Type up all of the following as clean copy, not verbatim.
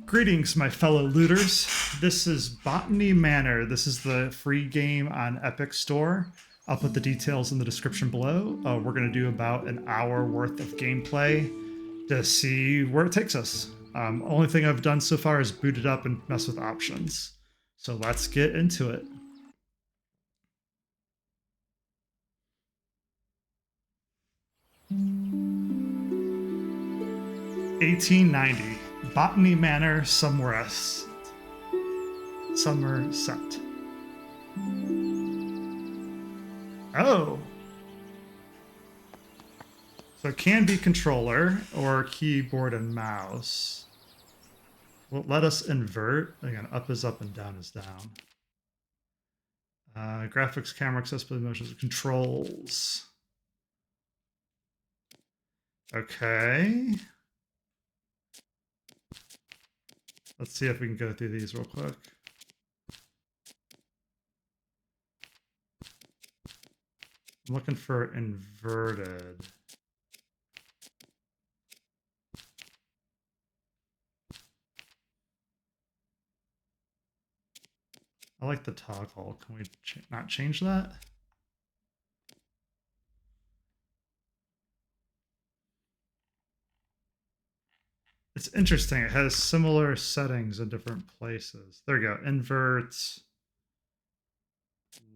Greetings, my fellow looters. This is Botany Manor. This is the free game on Epic Store. I'll put the details in the description below. We're going to do about an hour worth of gameplay to see where it takes us. Only thing I've done so far is boot it up and mess with options. So let's get into it. (1890) Botany Manor, Somerset. Oh. So it can be controller or keyboard and mouse. Well, let us invert. Again, up is up and down is down. Graphics, camera, accessibility, motions, controls. Okay. Let's see if we can go through these real quick. I'm looking for inverted. I like the toggle. Can we not change that? It's interesting. It has similar settings in different places. There we go. Invert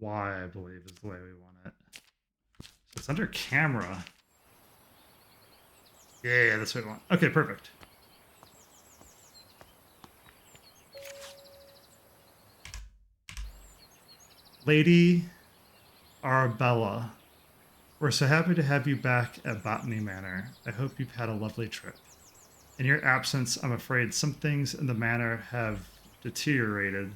Y, I believe, is the way we want it. So it's under camera. Yeah, that's what we want. Okay, perfect. Lady Arabella, we're so happy to have you back at Botany Manor. I hope you've had a lovely trip. In your absence, I'm afraid some things in the manor have deteriorated,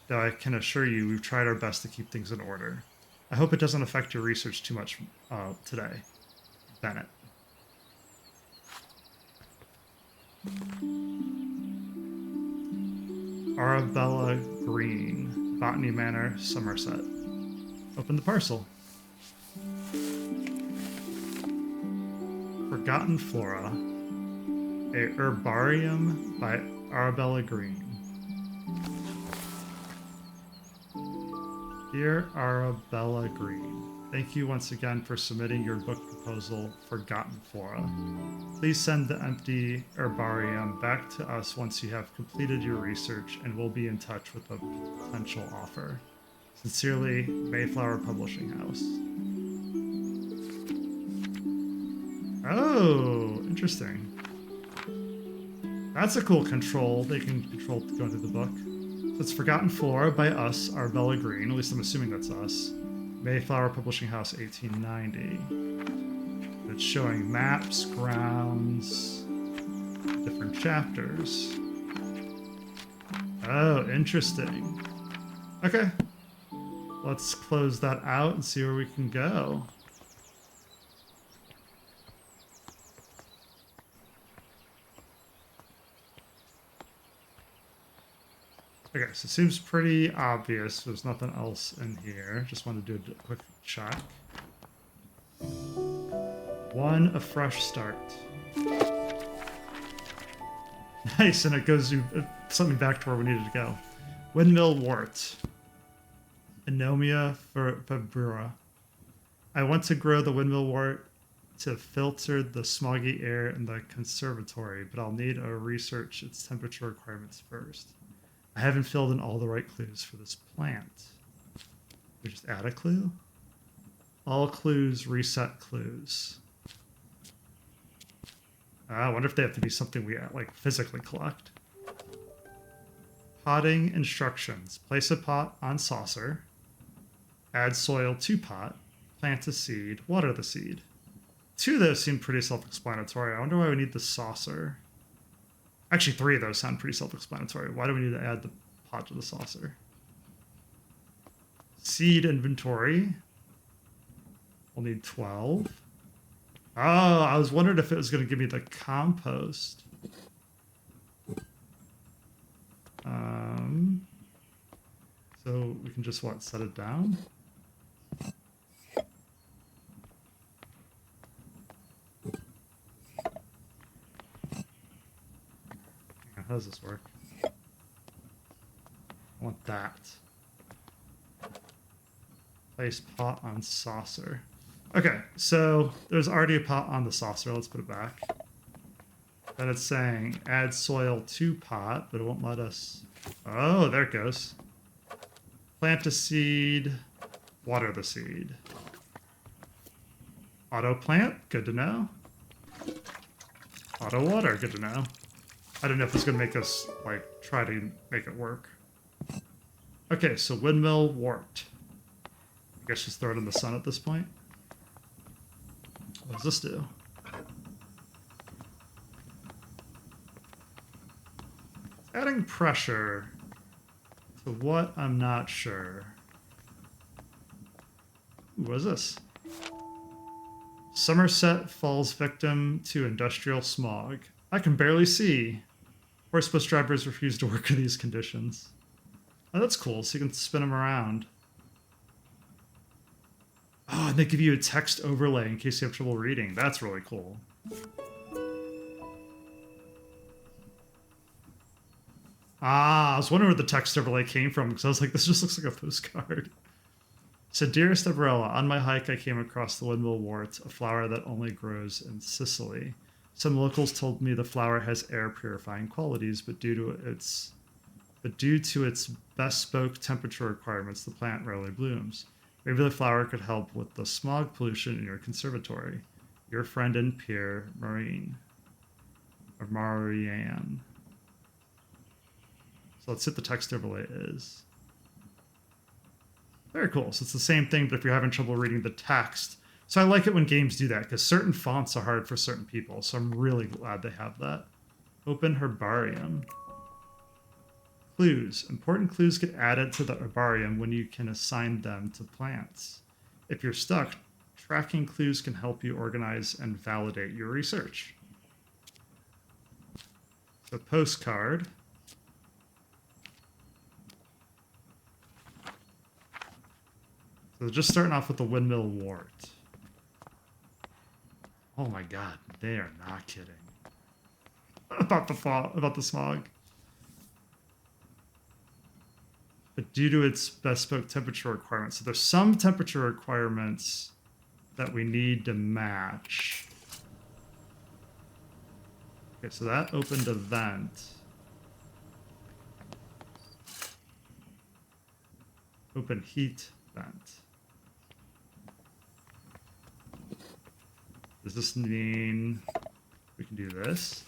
though I can assure you we've tried our best to keep things in order. I hope it doesn't affect your research too much today. Bennett. Arabella Greene, Botany Manor, Somerset. Open the parcel. Forgotten Flora. A herbarium by Arabella Greene. Dear Arabella Greene, thank you once again for submitting your book proposal, Forgotten Flora. Please send the empty herbarium back to us once you have completed your research, and we'll be in touch with a potential offer. Sincerely, Mayflower Publishing House. Oh, interesting. That's a cool control. They can control going through the book. So it's Forgotten Flora by us, Arabella Greene. At least I'm assuming that's us. Mayflower Publishing House, 1890. It's showing maps, grounds, different chapters. Oh, interesting. Okay. Let's close that out and see where we can go. Okay, so it seems pretty obvious. There's nothing else in here. Just wanted to do a quick check. A fresh start. Nice, and it goes something back to where we needed to go. Windmill wort. Anomia februara. I want to grow the windmill wort to filter the smoggy air in the conservatory, but I'll need to research its temperature requirements first. I haven't filled in all the right clues for this plant. We just add a clue? All clues, reset clues. I wonder if they have to be something we like physically collect. Potting instructions. Place a pot on saucer. Add soil to pot. Plant a seed. Water the seed. Two of those seem pretty self-explanatory. I wonder why we need the saucer. Actually, three of those sound pretty self-explanatory. Why do we need to add the pot to the saucer? Seed inventory. We'll need 12. Oh, I was wondering if it was going to give me the compost. So we can just, what, set it down? How does this work? want that. Place pot on saucer. Okay, so there's already a pot on the saucer. Let's put it back. Then it's saying add soil to pot, but it won't let us. Oh, there it goes. Plant a seed, water the seed. Auto plant, good to know. Auto water, good to know. I don't know if it's gonna make us like try to make it work. Okay, so windmill wart. I guess just throw it in the sun at this point. What does this do? It's adding pressure to what? I'm not sure. Ooh, what is this? Somerset falls victim to industrial smog. I can barely see. Horse bus drivers refuse to work in these conditions. Oh, that's cool, so you can spin them around. Oh, and they give you a text overlay in case you have trouble reading. That's really cool. Ah, I was wondering where the text overlay came from, because I was like, this just looks like a postcard. So, dearest Arabella, on my hike I came across the windmill wart, a flower that only grows in Sicily. Some locals told me the flower has air purifying qualities, but due to its bespoke temperature requirements, the plant rarely blooms. Maybe the flower could help with the smog pollution in your conservatory. Your friend and peer, Marianne. So let's see what the text overlay is. Very cool. So it's the same thing, but if you're having trouble reading the text. So I like it when games do that, because certain fonts are hard for certain people. So I'm really glad they have that. Open herbarium. Clues. Important clues get added to the herbarium when you can assign them to plants. If you're stuck, tracking clues can help you organize and validate your research. So postcard. So just starting off with the windmill wart. Oh my god, they are not kidding. About the smog. But due to its bespoke temperature requirements. So there's some temperature requirements that we need to match. Okay, so that opened a vent. Open heat vent. Does this mean we can do this?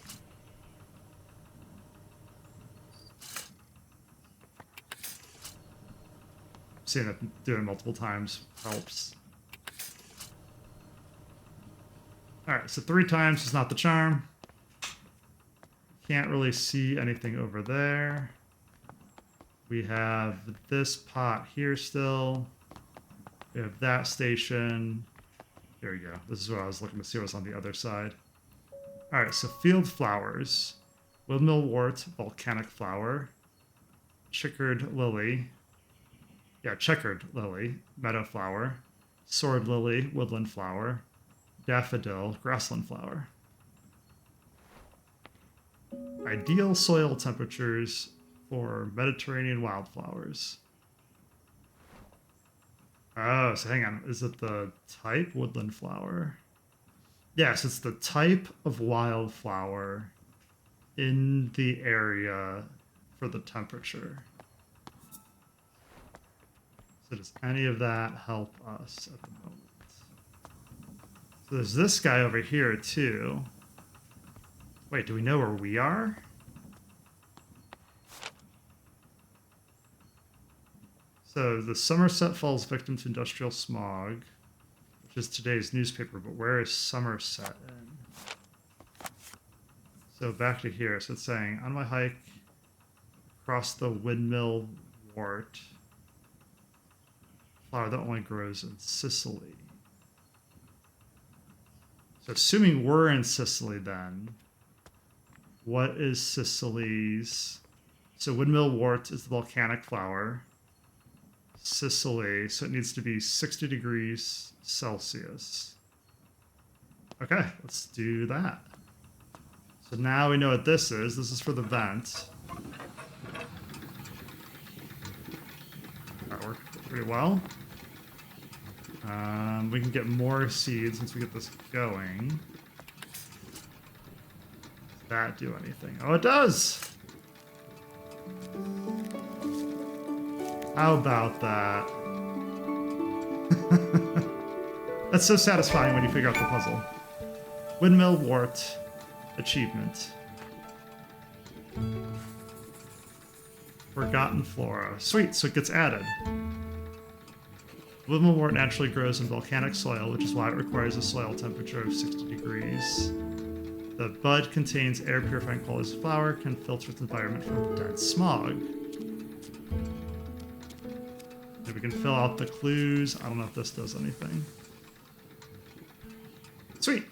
Seeing it doing it multiple times helps. Alright, so 3 times is not the charm. Can't really see anything over there. We have this pot here still. We have that station. There we go. This is what I was looking to see what's on the other side. Alright, so field flowers. Windmill wart, volcanic flower. Checkered lily. Yeah, checkered lily, meadow flower. Sword lily, woodland flower. Daffodil, grassland flower. Ideal soil temperatures for Mediterranean wildflowers. Oh, so hang on. Is it the type woodland flower? Yes, it's the type of wildflower in the area for the temperature. So does any of that help us at the moment? So there's this guy over here too. Wait, do we know where we are? So the Somerset falls victim to industrial smog, which is today's newspaper, but where is Somerset in? So back to here. So it's saying, on my hike across the windmill wart, flower that only grows in Sicily. So assuming we're in Sicily then, what is Sicily's? So windmill wart is the volcanic flower. Sicily, so it needs to be 60 degrees Celsius. Okay, let's do that. So now we know what this is. This is for the vent. pretty well. We can get more seeds once we get this going. Does that do anything? Oh, it does! How about that? That's so satisfying when you figure out the puzzle. Windmill wart achievement. Forgotten Flora. Sweet, so it gets added. Windmill wart naturally grows in volcanic soil, which is why it requires a soil temperature of 60 degrees. The bud contains air purifying qualities of flower, can filter its environment from dense smog. And we can fill out the clues. I don't know if this does anything. Sweet.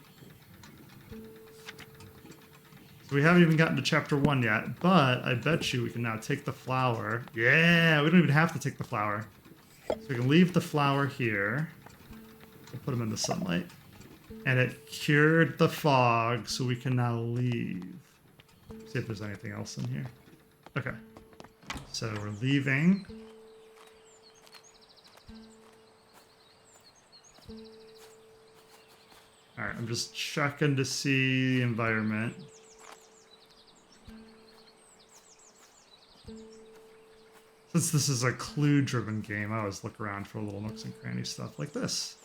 So we haven't even gotten to chapter 1 yet, but I bet you we can now take the flower. Yeah, we don't even have to take the flower. So we can leave the flower here. We'll put them in the sunlight. And it cured the fog, so we can now leave. See if there's anything else in here. Okay. So we're leaving. Alright, I'm just checking to see the environment. Since this is a clue-driven game, I always look around for little nooks and cranny stuff like this.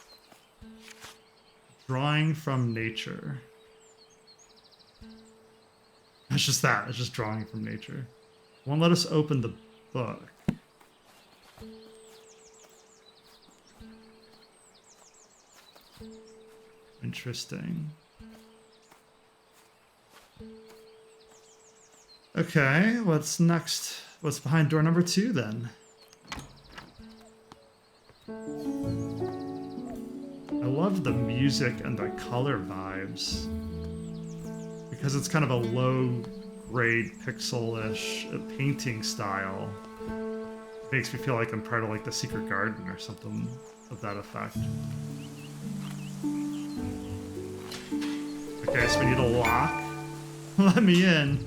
Drawing from nature. It's just that. It's just drawing from nature. Won't let us open the book. Interesting. Okay, what's next? What's behind door number 2 then? I love the music and the color vibes. Because it's kind of a low-grade, pixel-ish painting style. It makes me feel like I'm part of like the Secret Garden or something of that effect. Okay, so we need a lock. Let me in.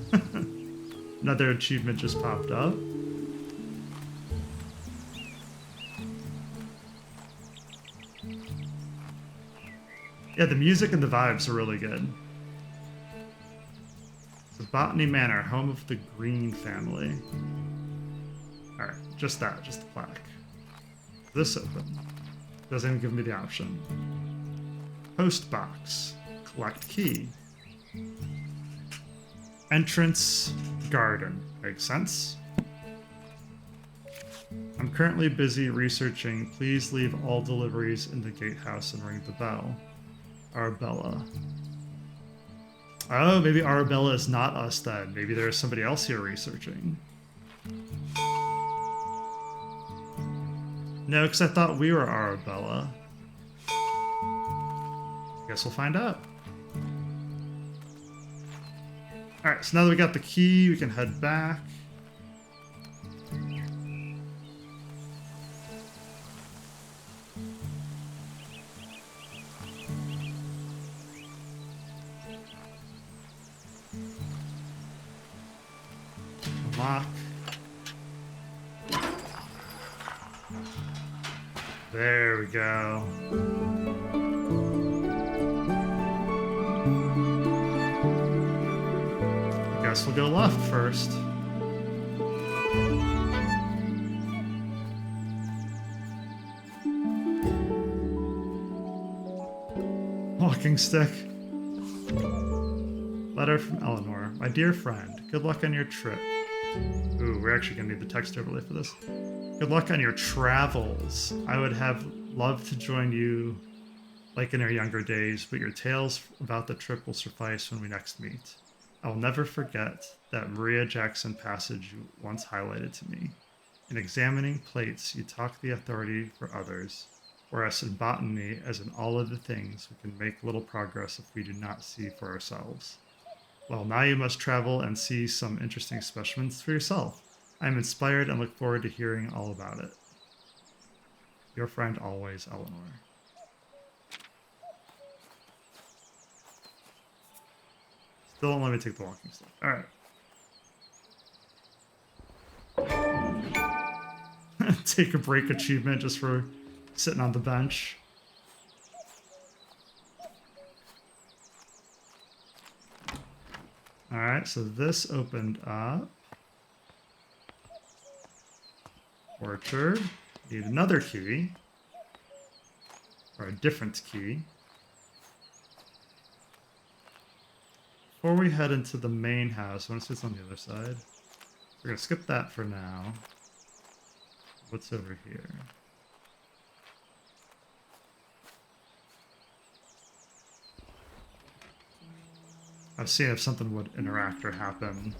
Another achievement just popped up. Yeah, the music and the vibes are really good. The Botany Manor, home of the Greene family. Alright, just that, just the plaque. This open. Doesn't even give me the option. Post box. Collect key. Entrance garden. Makes sense. I'm currently busy researching. Please leave all deliveries in the gatehouse and ring the bell. Arabella. Oh, maybe Arabella is not us then. Maybe there's somebody else here researching. No, because I thought we were Arabella. Guess we'll find out. Alright, so now that we got the key, we can head back. Lock. There we go. I guess we'll go left first. Walking stick. Letter from Eleanor. My dear friend, good luck on your trip. Ooh, we're actually gonna need the text overlay for this. Good luck on your travels. I would have loved to join you like in our younger days, but your tales about the trip will suffice when we next meet. I will never forget that Maria Jackson passage you once highlighted to me. In examining plates, you talk the authority for others, whereas in botany, as in all other things, we can make little progress if we do not see for ourselves. Well, now you must travel and see some interesting specimens for yourself. I am inspired and look forward to hearing all about it. Your friend always, Eleanor. Still don't let me take the walking stick. Alright. take a break achievement just for sitting on the bench. All right, so this opened up. Orchard. Need another key. Or a different key. Before we head into the main house, I want to see what's on the other side. We're going to skip that for now. What's over here? I was seeing if something would interact or happen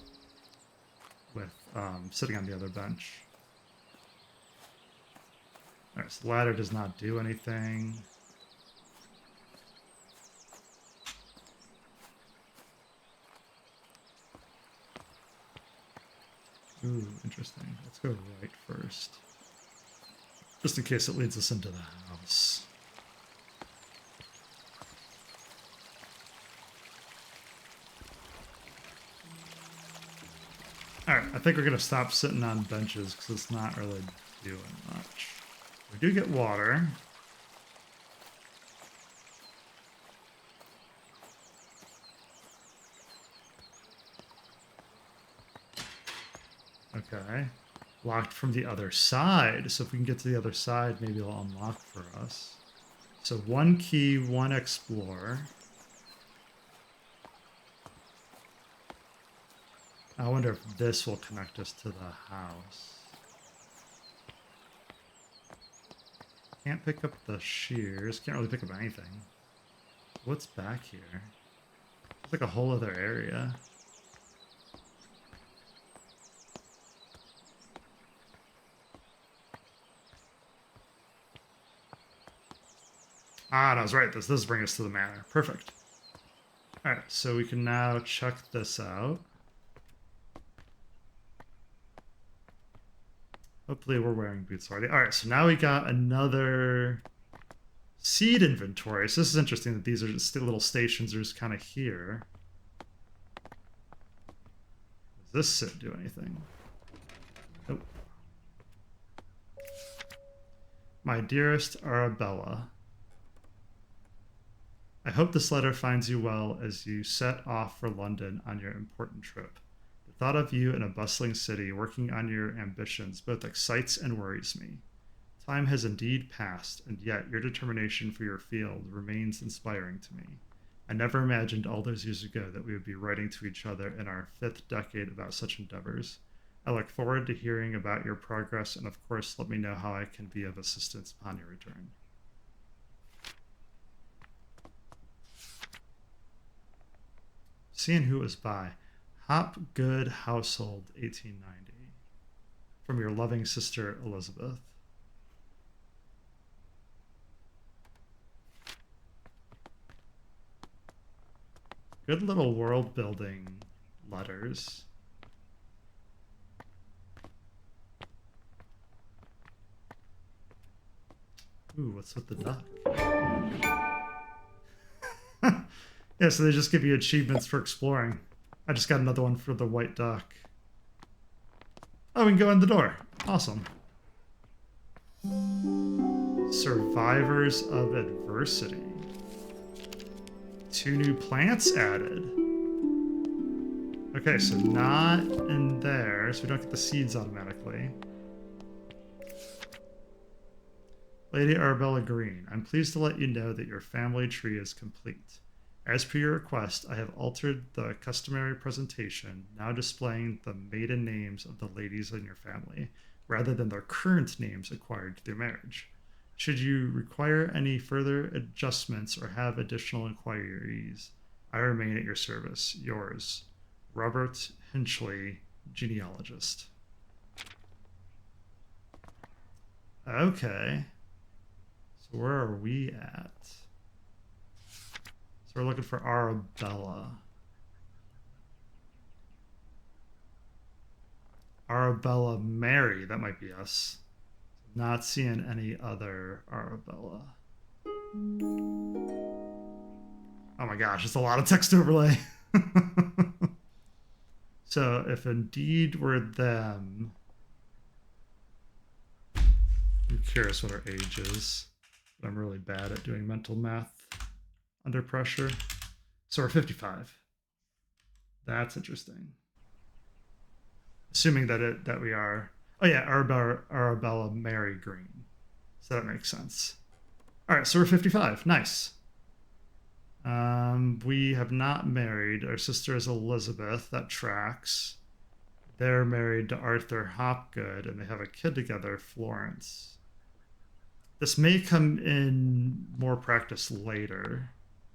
with sitting on the other bench. Alright, so the ladder does not do anything. Ooh, interesting. Let's go right first. Just in case it leads us into the house. Alright, I think we're going to stop sitting on benches because it's not really doing much. We do get water. Okay. Locked from the other side. So if we can get to the other side, maybe it'll unlock for us. So 1 key, 1 explore. I wonder if this will connect us to the house. Can't pick up the shears. Can't really pick up anything. What's back here? It's like a whole other area. Ah, no, I was right. This does bring us to the manor. Perfect. Alright, so we can now check this out. Hopefully we're wearing boots already. Alright, so now we got another seed inventory. So this is interesting that these are just little stations are just kind of here. Does this sit do anything? Nope. My dearest Arabella, I hope this letter finds you well as you set off for London on your important trip. The thought of you in a bustling city working on your ambitions both excites and worries me. Time has indeed passed, and yet your determination for your field remains inspiring to me. I never imagined all those years ago that we would be writing to each other in our 5th decade about such endeavors. I look forward to hearing about your progress, and of course let me know how I can be of assistance upon your return. Seeing who it was by. Hopgood Household, 1890. From your loving sister, Elizabeth. Good little world building letters. Ooh, what's with the duck? Yeah, so they just give you achievements for exploring. I just got another one for the white duck. Oh, we can go in the door. Awesome. Survivors of Adversity. 2 new plants added. Okay, so not in there, so we don't get the seeds automatically. Lady Arabella Greene, I'm pleased to let you know that your family tree is complete. As per your request, I have altered the customary presentation, now displaying the maiden names of the ladies in your family, rather than their current names acquired through marriage. Should you require any further adjustments or have additional inquiries, I remain at your service. Yours, Robert Hinchley, genealogist. Okay. So where are we at? So we're looking for Arabella. Arabella Mary, that might be us. Not seeing any other Arabella. Oh my gosh, it's a lot of text overlay. So if indeed we're them, I'm curious what our age is. But I'm really bad at doing mental math under pressure. So we're 55. That's interesting. Assuming that we are. Oh yeah, Arabella Mary Greene. So that makes sense. All right, so we're 55. Nice. We have not married. Our sister is Elizabeth. That tracks. They're married to Arthur Hopgood, and they have a kid together, Florence. This may come in more practice later.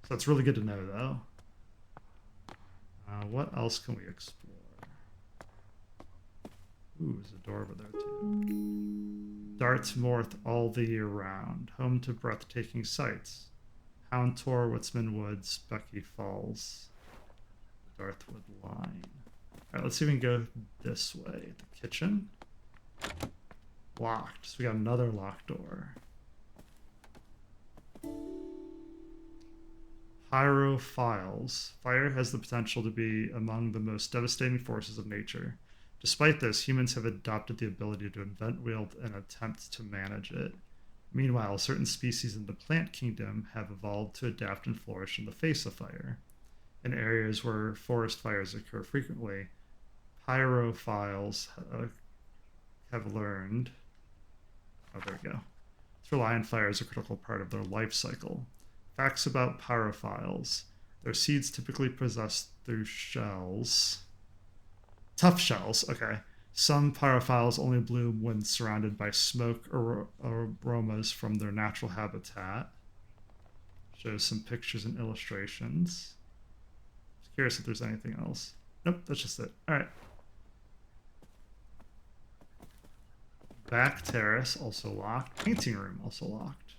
So it's really good to know, though. What else can we explore? Ooh, there's a door over there, too. Dartmoor all the year round. Home to breathtaking sights. Houndtor, Woodsman Woods, Bucky Falls. The Darthwood Line. Alright, let's see if we can go this way. The kitchen. Locked. So we got another locked door. Pyrophiles. Fire has the potential to be among the most devastating forces of nature. Despite this, humans have adopted the ability to invent, wield, and attempt to manage it. Meanwhile, certain species in the plant kingdom have evolved to adapt and flourish in the face of fire. In areas where forest fires occur frequently, pyrophiles have learned. Oh, there we go. To rely on fire as a critical part of their life cycle. Facts about pyrophiles. Their seeds typically possess through shells. Tough shells, okay. Some pyrophiles only bloom when surrounded by smoke aromas from their natural habitat. Shows some pictures and illustrations. Just curious if there's anything else. Nope, that's just it. All right. Back terrace, also locked. Painting room, also locked.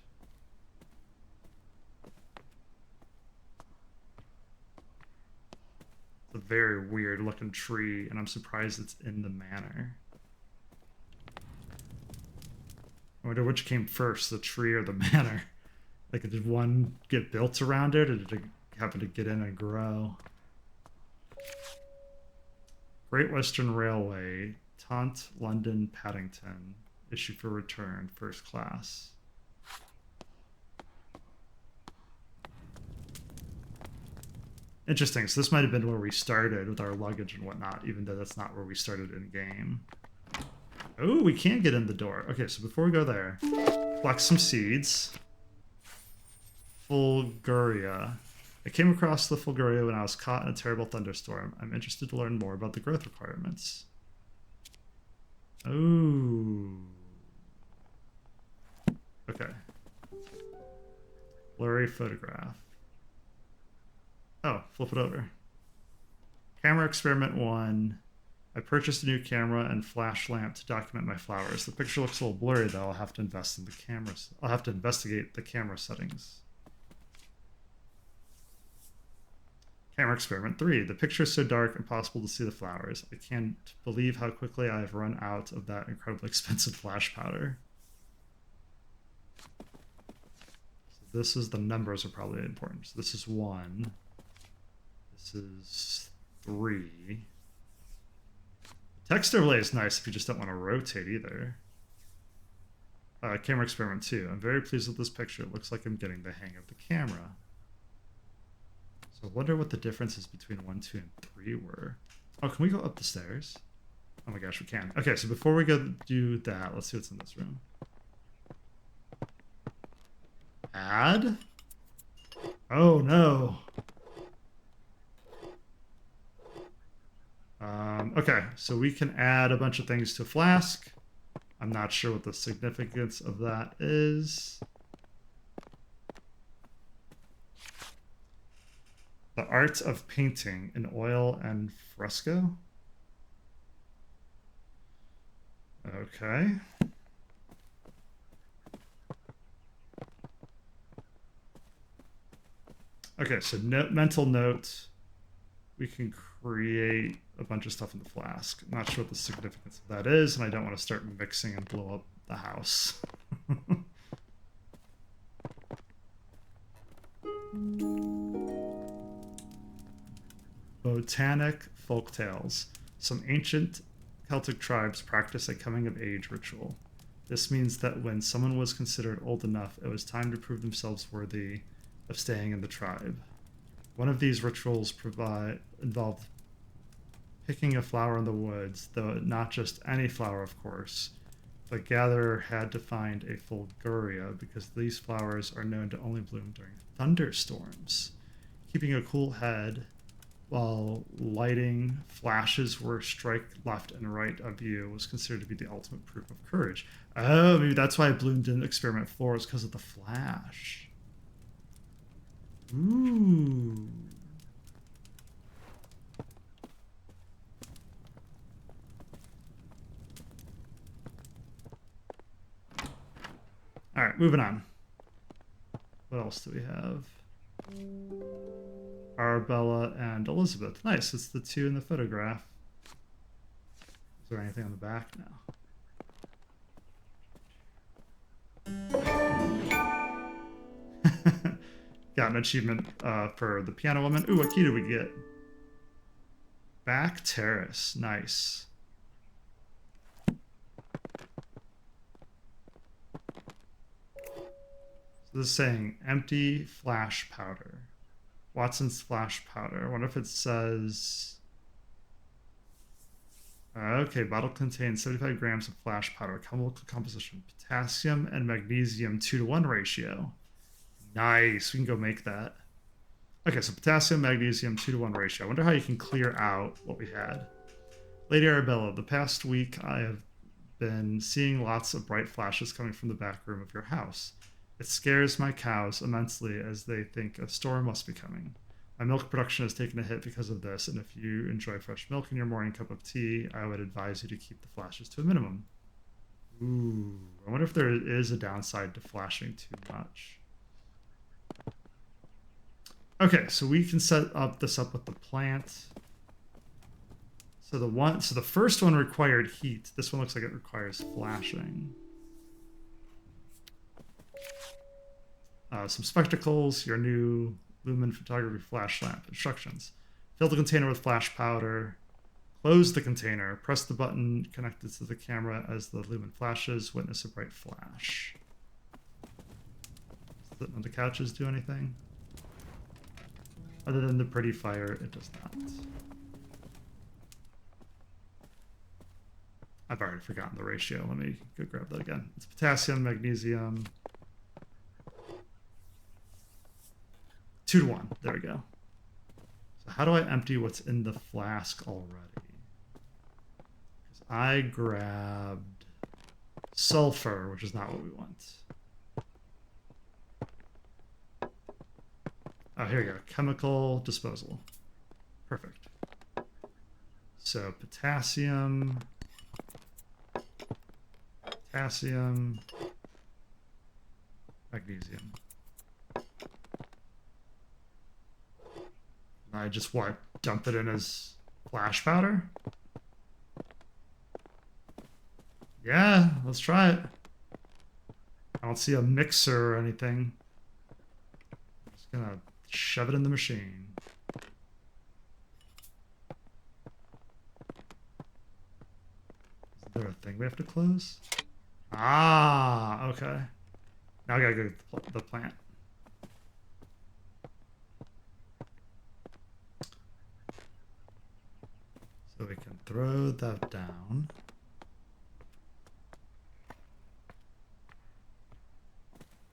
It's a very weird looking tree, and I'm surprised it's in the manor. I wonder which came first, the tree or the manor. Like, did one get built around it, or did it happen to get in and grow? Great Western Railway, Taunt, London, Paddington. Issue for return, first class. Interesting. So this might have been where we started with our luggage and whatnot, even though that's not where we started in game. Oh, we can't get in the door. Okay, so before we go there, collect some seeds. Fulguria. I came across the Fulguria when I was caught in a terrible thunderstorm. I'm interested to learn more about the growth requirements. Oh. Okay. Blurry photograph. Oh, flip it over. Camera experiment 1. I purchased a new camera and flash lamp to document my flowers. The picture looks a little blurry though. I'll have to invest in the cameras. I'll have to investigate the camera settings. Camera experiment 3. The picture is so dark impossible to see the flowers. I can't believe how quickly I have run out of that incredibly expensive flash powder. So this is the numbers are probably important. So this is 1. This is 3. Text overlay is nice if you just don't want to rotate either. Camera experiment 2. I'm very pleased with this picture. It looks like I'm getting the hang of the camera. So I wonder what the differences between 1, 2, and 3 were. Oh, can we go up the stairs? Oh my gosh, we can. Okay, so before we go do that, let's see what's in this room. Add? Oh no. Okay, so we can add a bunch of things to Flask. I'm not sure what the significance of that is. The art of painting in oil and fresco. Okay. Okay, so mental note. We can create a bunch of stuff in the Flask. I'm not sure what the significance of that is, and I don't want to start mixing and blow up the house. Botanic folktales. Some ancient Celtic tribes practice a coming-of-age ritual. This means that when someone was considered old enough, it was time to prove themselves worthy of staying in the tribe. One of these rituals involved picking a flower in the woods, though not just any flower, of course. The gatherer had to find a fulguria because these flowers are known to only bloom during thunderstorms. Keeping a cool head while lighting flashes where strike left and right of you was considered to be the ultimate proof of courage. Oh, maybe that's why Bloom didn't experiment floors, because of the flash. Ooh. All right, moving on. What else do we have? Arabella and Elizabeth. Nice, it's the two in the photograph. Is there anything on the back now? Got an achievement for the piano woman. Ooh, what key did we get? Back terrace. Nice. So this is saying empty flash powder. Watson's flash powder. I wonder if it says... okay, bottle contains 75 grams of flash powder. Chemical composition, potassium and magnesium 2-to-1 ratio. Nice, we can go make that. Okay, so potassium, magnesium 2-to-1 ratio. I wonder how you can clear out what we had. Lady Arabella, the past week I have been seeing lots of bright flashes coming from the back room of your house. It scares my cows immensely as they think a storm must be coming. My milk production has taken a hit because of this, and if you enjoy fresh milk in your morning cup of tea, I would advise you to keep the flashes to a minimum. Ooh, I wonder if there is a downside to flashing too much. Okay, so we can set this up with the plant. So the first one required heat. This one looks like it requires flashing. Some spectacles, your new Lumen photography flash lamp. Instructions. Fill the container with flash powder. Close the container. Press the button connected to the camera as the lumen flashes. Witness a bright flash. Does the couches do anything? Other than the pretty fire, it does not. I've already forgotten the ratio. Let me go grab that again. It's potassium, magnesium. 2-to-1. There we go. So how do I empty what's in the flask already? Because I grabbed sulfur, which is not what we want. Oh, here we go. Chemical disposal. Perfect. So potassium, magnesium. I just, what, dump it in as flash powder? Yeah, let's try it. I don't see a mixer or anything. I'm just gonna shove it in the machine. Is there a thing we have to close? Ah, okay. Now I gotta go to the plant. So we can throw that down.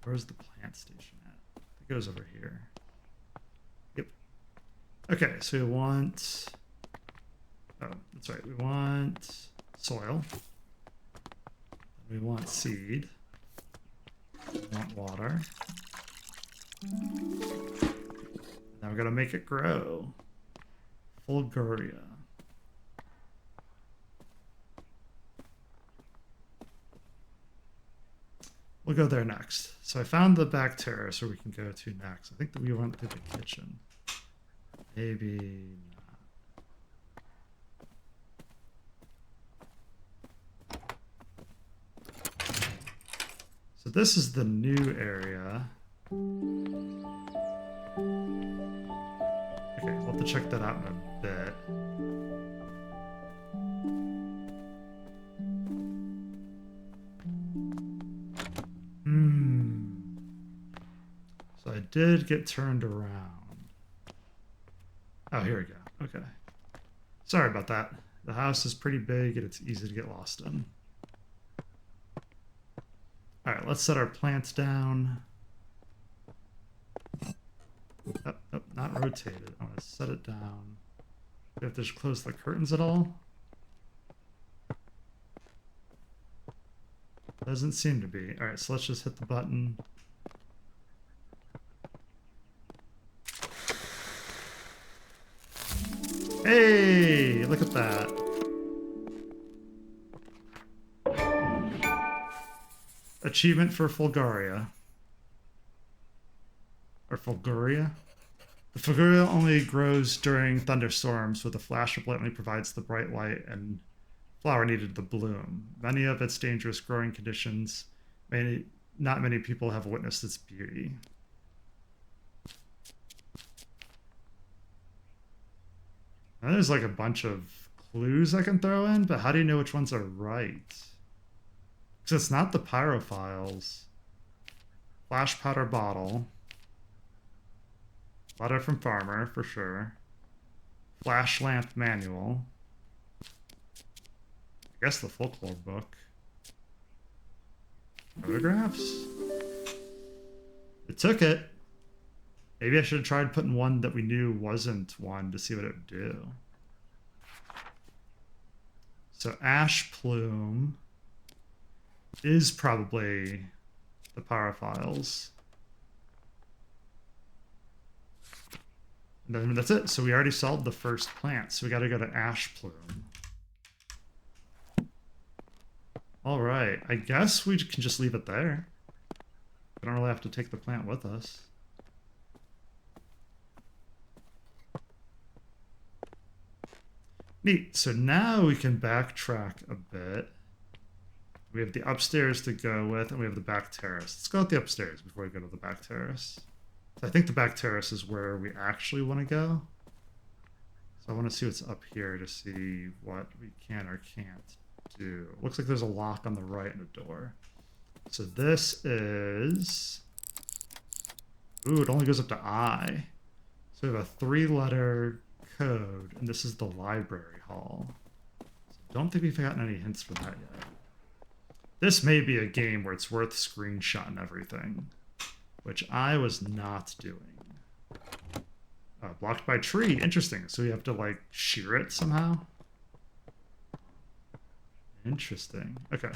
Where's the plant station at? It goes over here. Yep. Okay, so we want... oh, that's right. We want soil. We want seed. We want water. Now we gotta make it grow. Fulguria. We'll go there next. So I found the back terrace where we can go to next. I think that we went through the kitchen. Maybe not. So this is the new area. Okay, we'll have to check that out in a bit. did get turned around. Oh, here we go. Okay. Sorry about that. The house is pretty big and it's easy to get lost in. All right, let's set our plants down. Oh, oh, not rotated. I want to set it down. Do we have to close the curtains at all? Doesn't seem to be. All right, so let's just hit the button. Hey, look at that. Achievement for Fulgaria. Or Fulguria? The Fulguria only grows during thunderstorms, where the flash of lightning provides the bright light and flower needed to bloom. Many of its dangerous growing conditions, not many people have witnessed its beauty. Now, there's like a bunch of clues I can throw in, but how do you know which ones are right? Because it's not the pyrophiles. Flash powder bottle. Letter from farmer, for sure. Flash lamp manual. I guess the folklore book. Photographs? It took it. Maybe I should have tried putting one that we knew wasn't one to see what it would do. So ash plume is probably the pyrophiles. And then that's it. So we already solved the first plant. So we got to go to ash plume. All right. I guess we can just leave it there. We don't really have to take the plant with us. Neat. So now we can backtrack a bit. We have the upstairs to go with, and we have the back terrace. Let's go with the upstairs before we go to the back terrace. So I think the back terrace is where we actually want to go. So I want to see what's up here to see what we can or can't do. Looks like there's a lock on the right and a door. So this is... Ooh, it only goes up to I. So we have a 3-letter code, and this is the library hall. So I don't think we've gotten any hints for that yet. This may be a game where it's worth screenshotting everything, which I was not doing. Blocked by tree. Interesting. So we have to, like, shear it somehow? Interesting. Okay.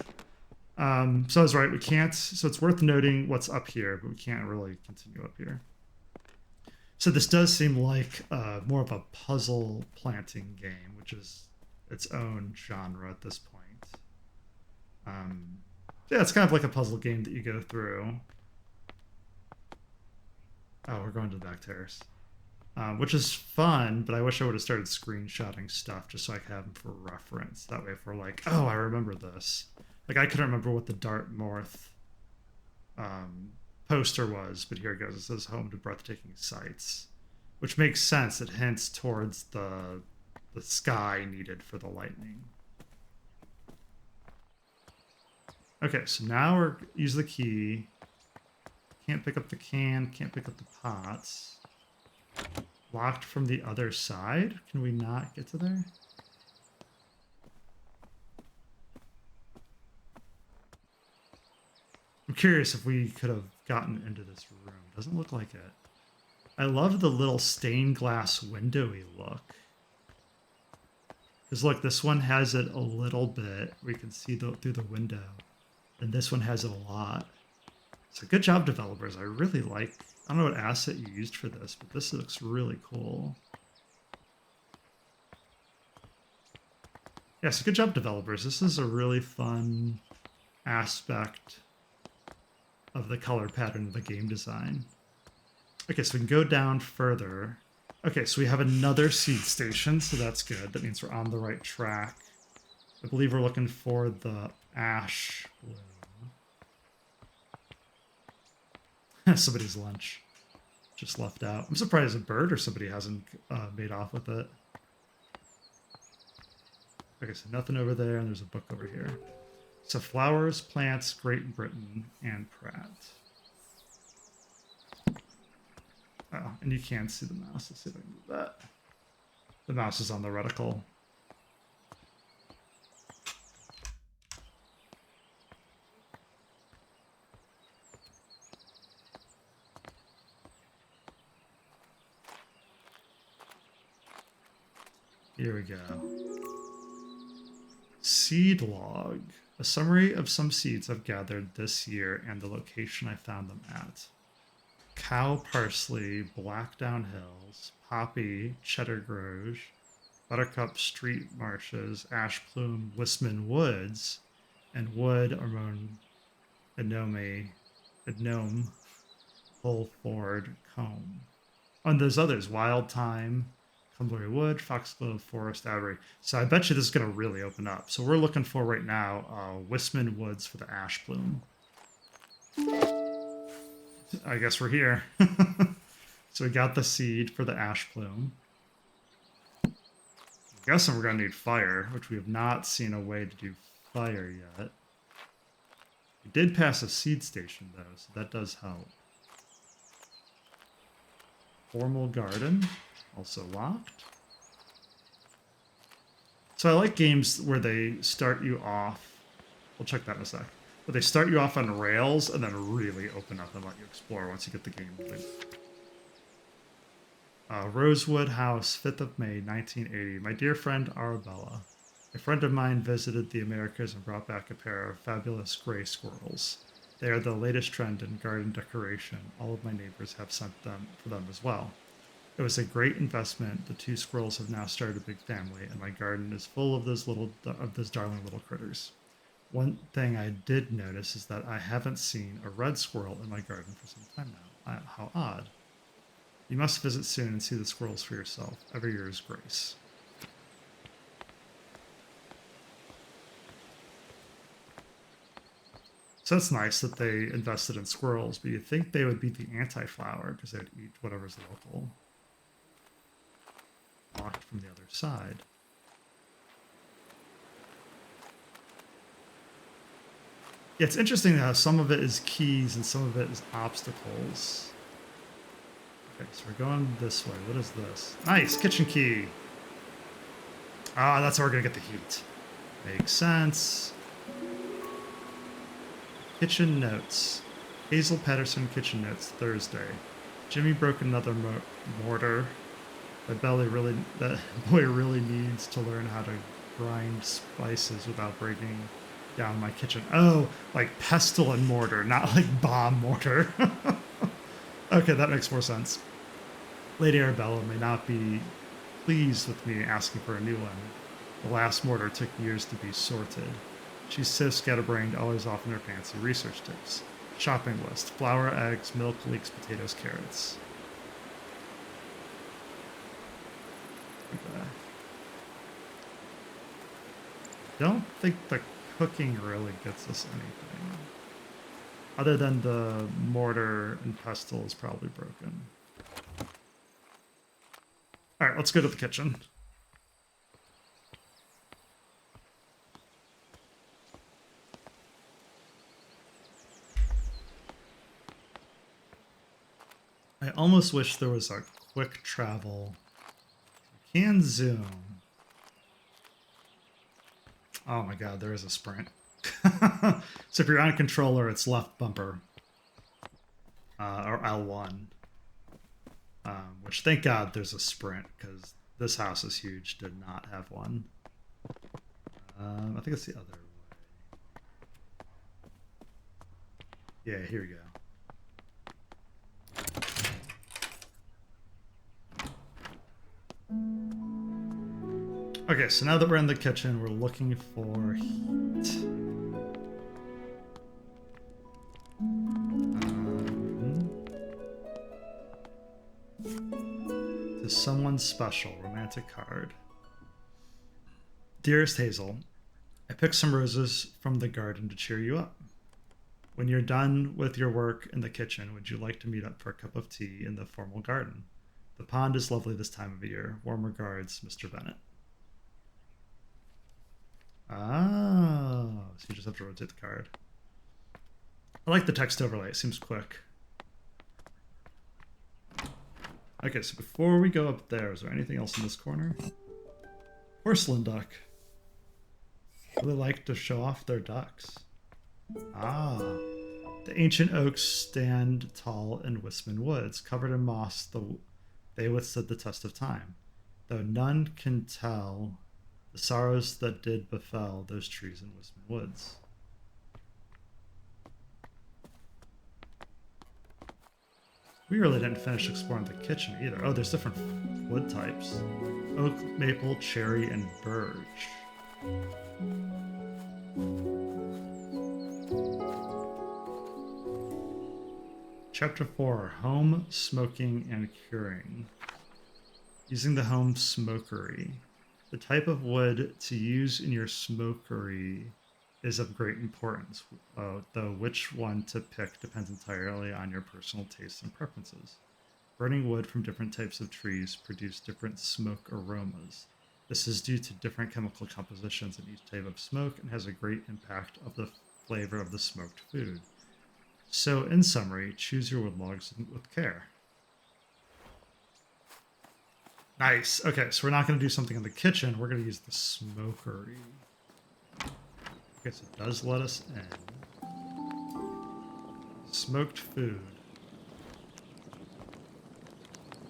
So I was right. We can't... So it's worth noting what's up here, but we can't really continue up here. So this does seem like more of a puzzle planting game, which is its own genre at this point. Yeah, it's kind of like a puzzle game that you go through. Oh, we're going to the back terrace. Which is fun, but I wish I would have started screenshotting stuff just so I could have them for reference. That way if we're like, oh, I remember this. Like, I couldn't remember what the Dartmouth poster was, but here it goes. It says home to breathtaking sights, which makes sense. It hints towards the sky needed for the lightning. Okay, so now we're use the key. Can't pick up the can, can't pick up the pots. Locked from the other side? Can we not get to there? I'm curious if we could have gotten into this room. Doesn't look like it. I love the little stained glass windowy look. Because look, this one has it a little bit. We can see through the window. And this one has it a lot. So good job, developers. I really like... I don't know what asset you used for this, but this looks really cool. Yeah, so good job, developers. This is a really fun aspect of the color pattern of the game design. Okay, so we can go down further. Okay, so we have another seed station, so that's good. That means we're on the right track. I believe we're looking for the ash bloom. Somebody's lunch just left out. I'm surprised a bird or somebody hasn't made off with it. Okay, so nothing over there, and there's a book over here. So flowers, plants, Great Britain, and Pratt. Oh, and you can see the mouse. Let's see if I can move that. The mouse is on the reticle. Here we go. Seed log. A summary of some seeds I've gathered this year and the location I found them at. Cow parsley, Blackdown Hills, poppy, cheddar groge, buttercup street marshes, ash plume, Wisman woods, and wood among gnome, Bullford comb. And there's others, wild thyme, Cumberry Wood, Foxglove Forest, Avery. So I bet you this is going to really open up. So we're looking for right now Wisman Woods for the ash plume. I guess we're here. So we got the seed for the ash plume. I'm guessing we're going to need fire, which we have not seen a way to do fire yet. We did pass a seed station, though, so that does help. Formal garden, also locked. So I like games where they start you off. We'll check that in a sec. But they start you off on rails and then really open up and let you explore once you get the game moving. Rosewood House, 5th of May, 1980. My dear friend Arabella. A friend of mine visited the Americas and brought back a pair of fabulous gray squirrels. They are the latest trend in garden decoration. All of my neighbors have sent them for them as well. It was a great investment. The 2 squirrels have now started a big family, and my garden is full of those darling little critters. One thing I did notice is that I haven't seen a red squirrel in my garden for some time now. How odd. You must visit soon and see the squirrels for yourself. Ever yours, Grace. So it's nice that they invested in squirrels, but you'd think they would be the anti-flower because they'd eat whatever's local. Locked from the other side. Yeah, it's interesting how some of it is keys and some of it is obstacles. Okay, so we're going this way. What is this? Nice, kitchen key. Ah, that's how we're gonna get the heat. Makes sense. Kitchen notes. Hazel Patterson kitchen notes, Thursday. Jimmy broke another mortar. That boy really needs to learn how to grind spices without breaking down my kitchen. Oh, like pestle and mortar, not like bomb mortar. Okay, that makes more sense. Lady Arabella may not be pleased with me asking for a new one. The last mortar took years to be sorted. She's so scatterbrained, always off in her fancy research tips. Shopping list. Flour, eggs, milk, leeks, potatoes, carrots. Okay. Don't think the cooking really gets us anything. Other than the mortar and pestle is probably broken. Alright, let's go to the kitchen. I almost wish there was a quick travel. You can zoom. Oh my god, there is a sprint. So if you're on a controller, it's left bumper. Or L1. Which, thank god there's a sprint, because this house is huge, did not have one. I think it's the other way. Yeah, here we go. Okay, so now that we're in the kitchen, we're looking for heat. To someone special, romantic card. Dearest Hazel, I picked some roses from the garden to cheer you up. When you're done with your work in the kitchen, would you like to meet up for a cup of tea in the formal garden? The pond is lovely this time of year. Warm regards, Mr. Bennett. Oh, so you just have to rotate the card. I like the text overlay. It seems quick. Okay, so before we go up there, is there anything else in this corner? Porcelain duck. Really like to show off their ducks. Ah. The ancient oaks stand tall in Wisman Woods, covered in moss. They withstood the test of time, though none can tell the sorrows that did befell those trees in Wisman Woods. We really didn't finish exploring the kitchen either. Oh, there's different wood types. Oak, maple, cherry, and birch. Chapter 4, Home, Smoking, and Curing. Using the home smokery. The type of wood to use in your smokery is of great importance, though which one to pick depends entirely on your personal tastes and preferences. Burning wood from different types of trees produce different smoke aromas. This is due to different chemical compositions in each type of smoke and has a great impact of the flavor of the smoked food. So, in summary, choose your wood logs with care. Nice. Okay, so we're not going to do something in the kitchen. We're going to use the smokery. Okay, so it does let us in. Smoked food.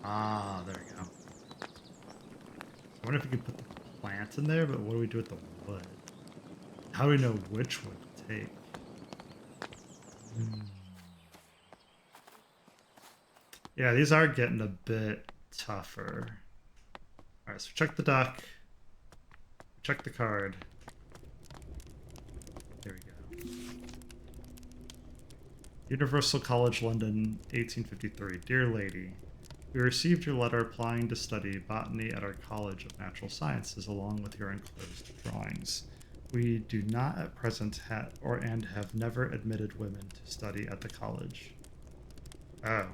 Ah, there we go. I wonder if we could put the plant in there, but what do we do with the wood? How do we know which wood to take? Yeah, these are getting a bit tougher. Alright, so check the duck. Check the card. There we go. Universal College, London, 1853. Dear Lady, we received your letter applying to study botany at our College of Natural Sciences along with your enclosed drawings. We do not at present have never admitted women to study at the college. Oh.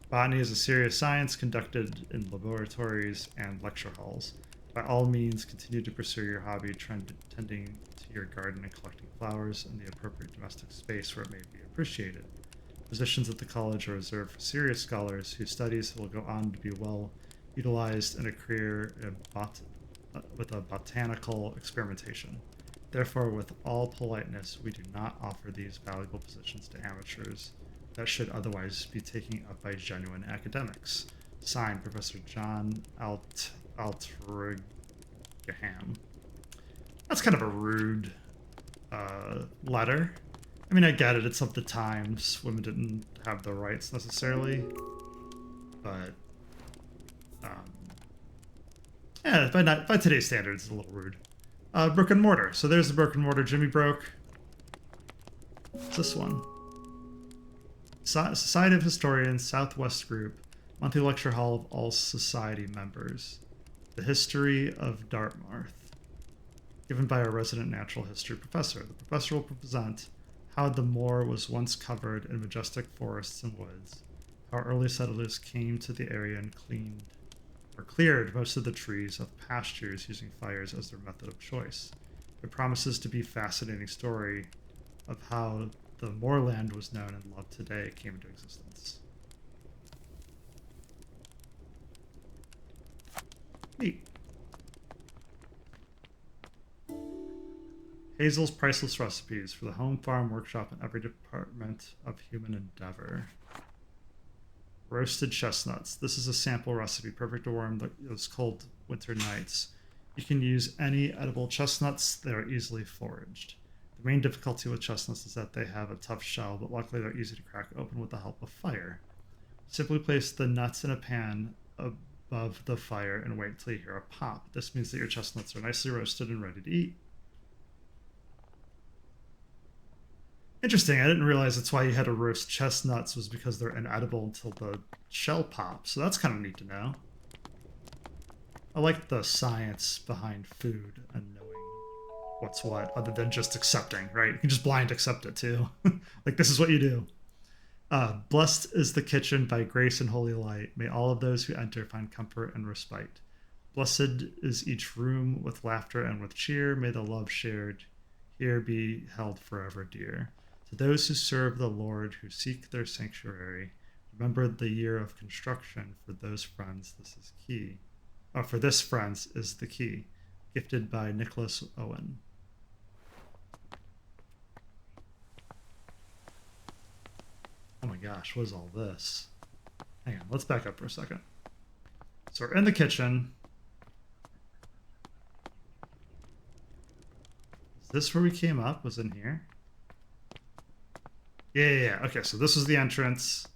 Botany is a serious science conducted in laboratories and lecture halls. By all means, continue to pursue your hobby, tending to your garden and collecting flowers in the appropriate domestic space where it may be appreciated. Positions at the college are reserved for serious scholars whose studies will go on to be well utilized in a career with a botanical experimentation. Therefore, with all politeness, we do not offer these valuable positions to amateurs that should otherwise be taken up by genuine academics. Signed, Professor John Altrigham. That's kind of a rude letter. I mean, I get it. It's of the times. Women didn't have the rights necessarily. But, yeah, by today's standards, it's a little rude. Brick and mortar. So there's the brick and mortar Jimmy broke. What's this one? Society of Historians, Southwest Group, monthly lecture hall of all society members. The History of Dartmouth, given by our resident natural history professor. The professor will present how the moor was once covered in majestic forests and woods, how early settlers came to the area and cleared most of the trees of pastures using fires as their method of choice. It promises to be a fascinating story of how the moorland was known and loved today came into existence. Neat. Hazel's priceless recipes for the home farm workshop in every department of human endeavor. Roasted chestnuts. This is a sample recipe, perfect to warm those cold winter nights. You can use any edible chestnuts. They are easily foraged. The main difficulty with chestnuts is that they have a tough shell, but luckily they're easy to crack open with the help of fire. Simply place the nuts in a pan above the fire and wait until you hear a pop. This means that your chestnuts are nicely roasted and ready to eat. Interesting, I didn't realize that's why you had to roast chestnuts was because they're inedible until the shell pops, so that's kind of neat to know. I like the science behind food and knowing what's what, other than just accepting, right? You can just blind accept it too. Like, this is what you do. Blessed is the kitchen by grace and holy light. May all of those who enter find comfort and respite. Blessed is each room with laughter and with cheer. May the love shared here be held forever dear. To those who serve the Lord, who seek their sanctuary, Remember the year of construction. For those friends, this is key. Oh, for this friends is the key. Gifted by Nicholas Owen. Oh my gosh, what is all this? Hang on, let's back up for a second. So we're in the kitchen. Is this where we came up? Was in here? Yeah. Okay, so this was the entrance.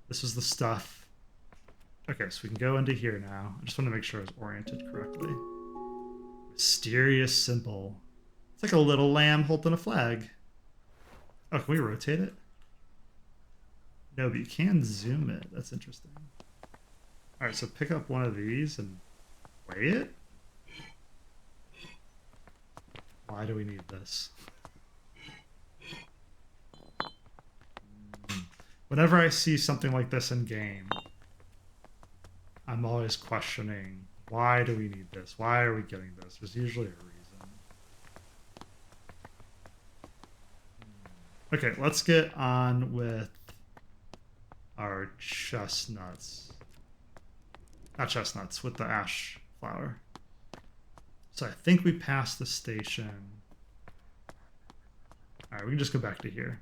This was the stuff. Okay, so we can go into here now. I just want to make sure I was oriented correctly. Mysterious symbol. It's like a little lamb holding a flag. Oh, can we rotate it? No, but you can zoom it. That's interesting. All right, so pick up one of these and weigh it? Why do we need this? Whenever I see something like this in game, I'm always questioning, why do we need this? Why are we getting this? There's usually a reason. Okay, let's get on with our chestnuts. Not chestnuts, with the ash flower. So I think we passed the station. All right, we can just go back to here.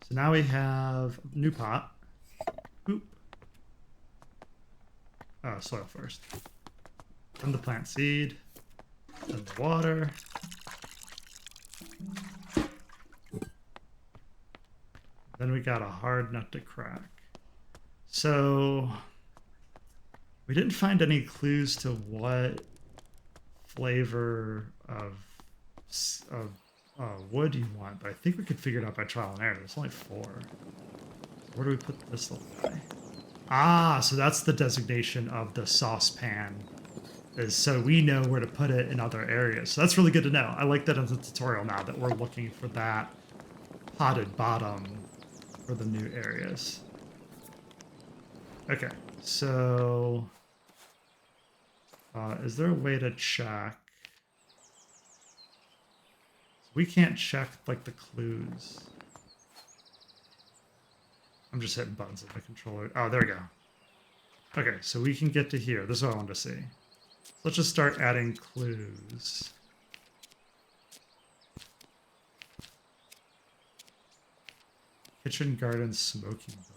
So now we have a new pot. Oop. Oh, soil first. Then the plant seed. Then the water. Then we got a hard nut to crack. So we didn't find any clues to what flavor of wood you want, but I think we could figure it out by trial and error. There's only 4. Where do we put this little guy? Ah, so that's the designation of the saucepan, is so we know where to put it in other areas. So that's really good to know. I like that in the tutorial now that we're looking for that potted bottom for the new areas. Okay, so is there a way to check? We can't check like the clues. I'm just hitting buttons on the controller. Oh, there we go. Okay, so we can get to here. This is what I wanted to see. So let's just start adding clues. Kitchen garden smoking book.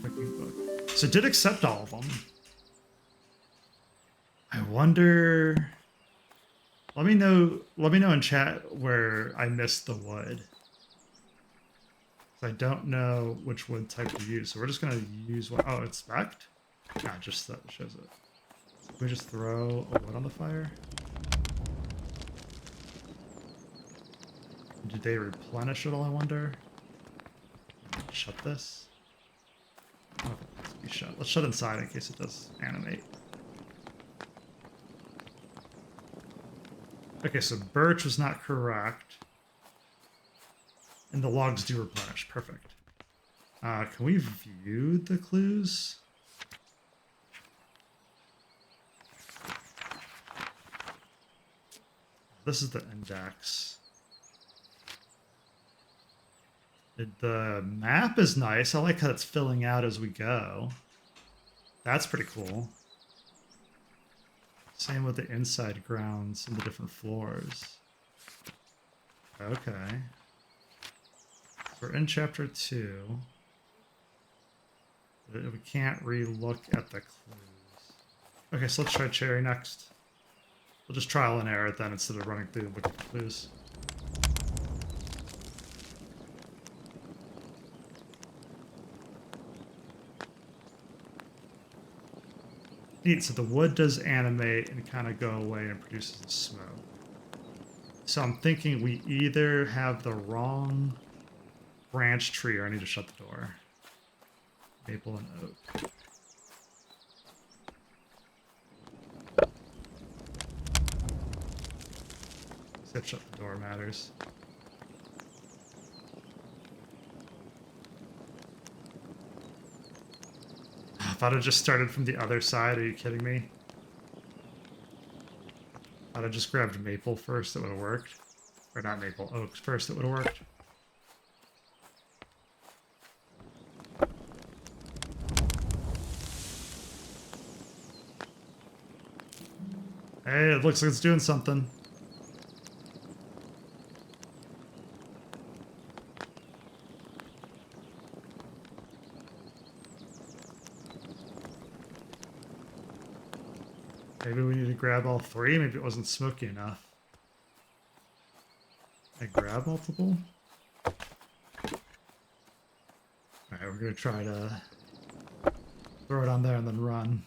Cooking book. So it did accept all of them. I wonder. Let me know in chat where I missed the wood. I don't know which wood type to use, so we're just gonna use one. Oh, it's spec'd? Nah, just that shows it. Can we just throw a wood on the fire? Did they replenish it all, I wonder? Shut this? I don't know if it has to be shut. Let's shut inside in case it does animate. Okay, so birch was not correct. And the logs do replenish. Perfect. Can we view the clues? This is the index. The map is nice. I like how it's filling out as we go. That's pretty cool. Same with the inside grounds and the different floors. Okay. We're in chapter 2. We can't re-look at the clues. Okay, so let's try cherry next. We'll just trial and error it then instead of running through the book of clues. Neat, so the wood does animate and kind of go away and produces the smoke. So I'm thinking we either have the wrong branch tree or I need to shut the door. Maple and oak. Except shut the door matters. I thought it just started from the other side. Are you kidding me? I thought I just grabbed maple first. It would have worked. Or not maple, oak first. It would have worked. Hey, it looks like it's doing something. Maybe we need to grab all three. Maybe it wasn't smoky enough. I grab multiple? Alright, we're gonna try to throw it on there and then run.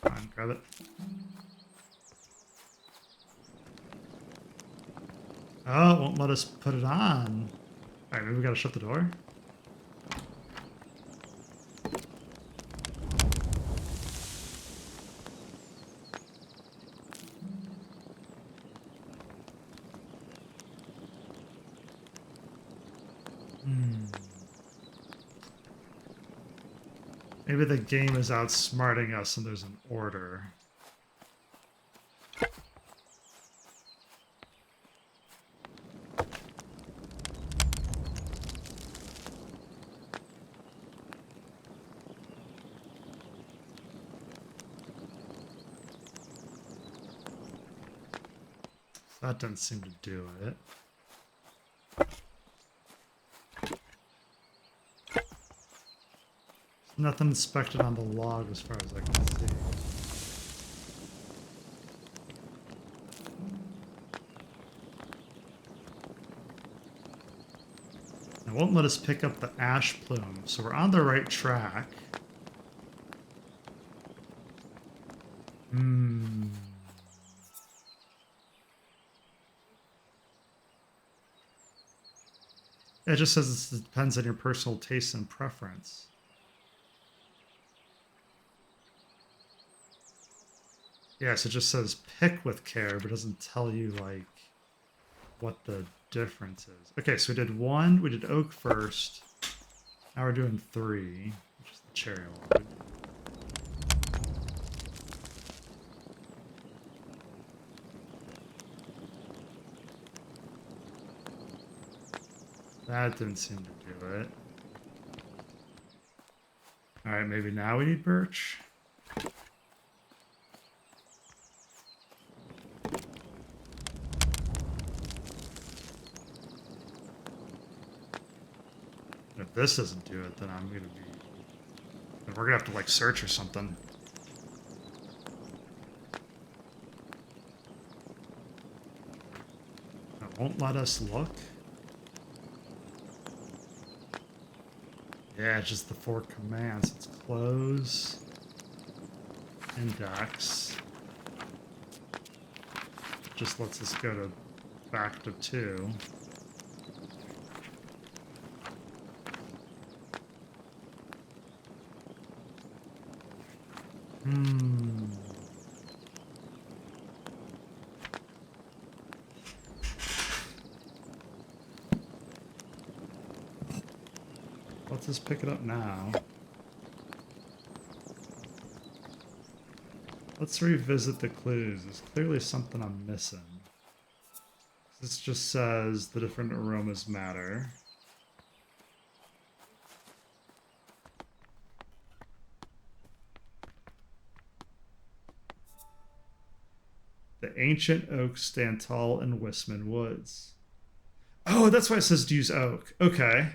Come on, grab it. Oh, it won't let us put it on. Alright, maybe we gotta shut the door. Maybe the game is outsmarting us and there's an order. That doesn't seem to do it. Nothing inspected on the log as far as I can see. It won't let us pick up the ash plume, so we're on the right track. It just says it depends on your personal taste and preference. Yes, it just says pick with care, but doesn't tell you, like, what the difference is. Okay, so we did one, we did oak first. Now we're doing three, which is the cherry log. That didn't seem to do it. Alright, maybe now we need birch. If this doesn't do it, then I'm gonna be... then we're gonna have to, like, search or something. It won't let us look. Yeah, it's just the 4 commands. It's close, index. Just lets us go to back to 2. Let's just pick it up now. Let's revisit the clues. There's clearly something I'm missing. This just says the different aromas matter. The ancient oaks stand tall in Wistman Woods. Oh, that's why it says to use oak. Okay.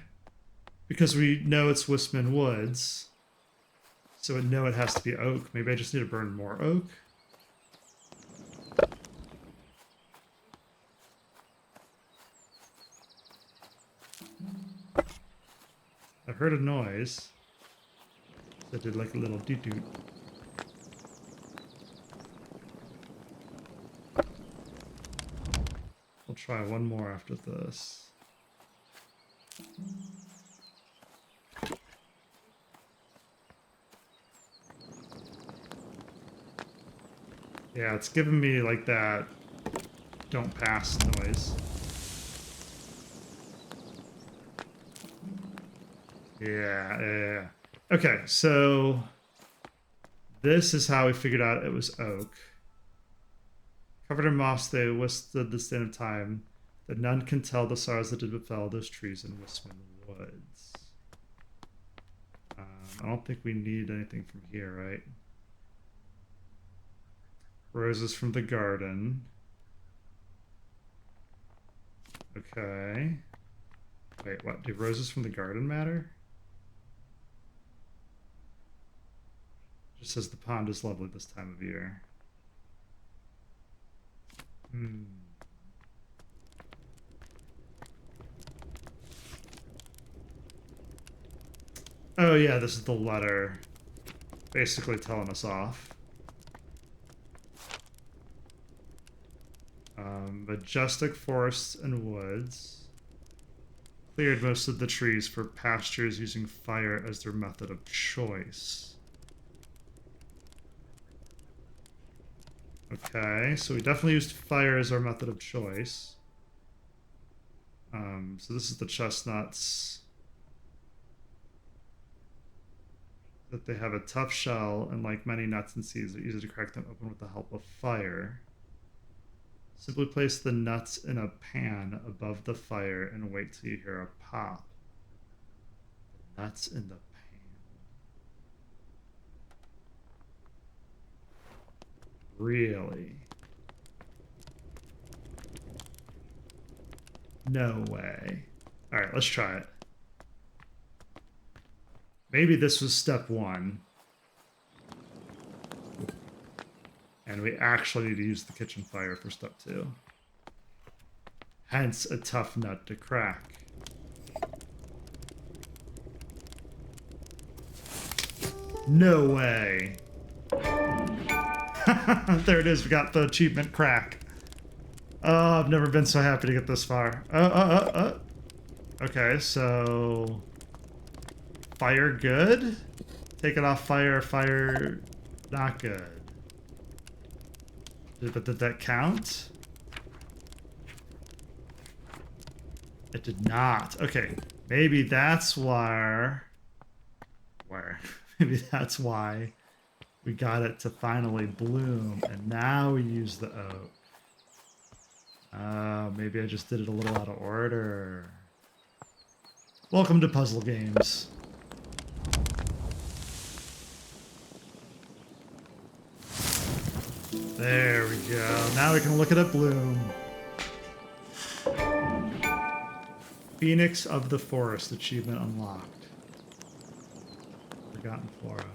Because we know it's Wistman Woods. So we know it has to be oak. Maybe I just need to burn more oak. I heard a noise. That did like a little doot-doot. We'll try one more after this. Yeah, it's giving me like that don't pass noise. Yeah. Okay, so this is how we figured out it was oak. Covered in moss, they withstood the stand of time, that none can tell the sorrows that did befell those trees in Wistman Woods. I don't think we need anything from here, right? Roses from the garden. Okay. Wait, what? Do roses from the garden matter? It just says the pond is lovely this time of year. Hmm. Oh yeah, this is the letter. Basically telling us off. Majestic forests and woods. Cleared most of the trees for pastures using fire as their method of choice. Okay, so we definitely used fire as our method of choice. So this is the chestnuts. That they have a tough shell, and like many nuts and seeds, are easy to crack them open with the help of fire. Simply place the nuts in a pan above the fire and wait till you hear a pop. The nuts in the pan. Really? No way. All right, let's try it. Maybe this was step 1. And we actually need to use the kitchen fire for step 2. Hence a tough nut to crack. No way. There it is. We got the achievement crack. Oh, I've never been so happy to get this far. Okay, so... Fire good? Take it off fire, fire not good. But did that count? It did not. Okay, maybe that's why... Maybe that's why we got it to finally bloom, and now we use the oak. Maybe I just did it a little out of order. Welcome to puzzle games. There we go. Now we can look at it bloom. Phoenix of the Forest achievement unlocked. Forgotten Flora.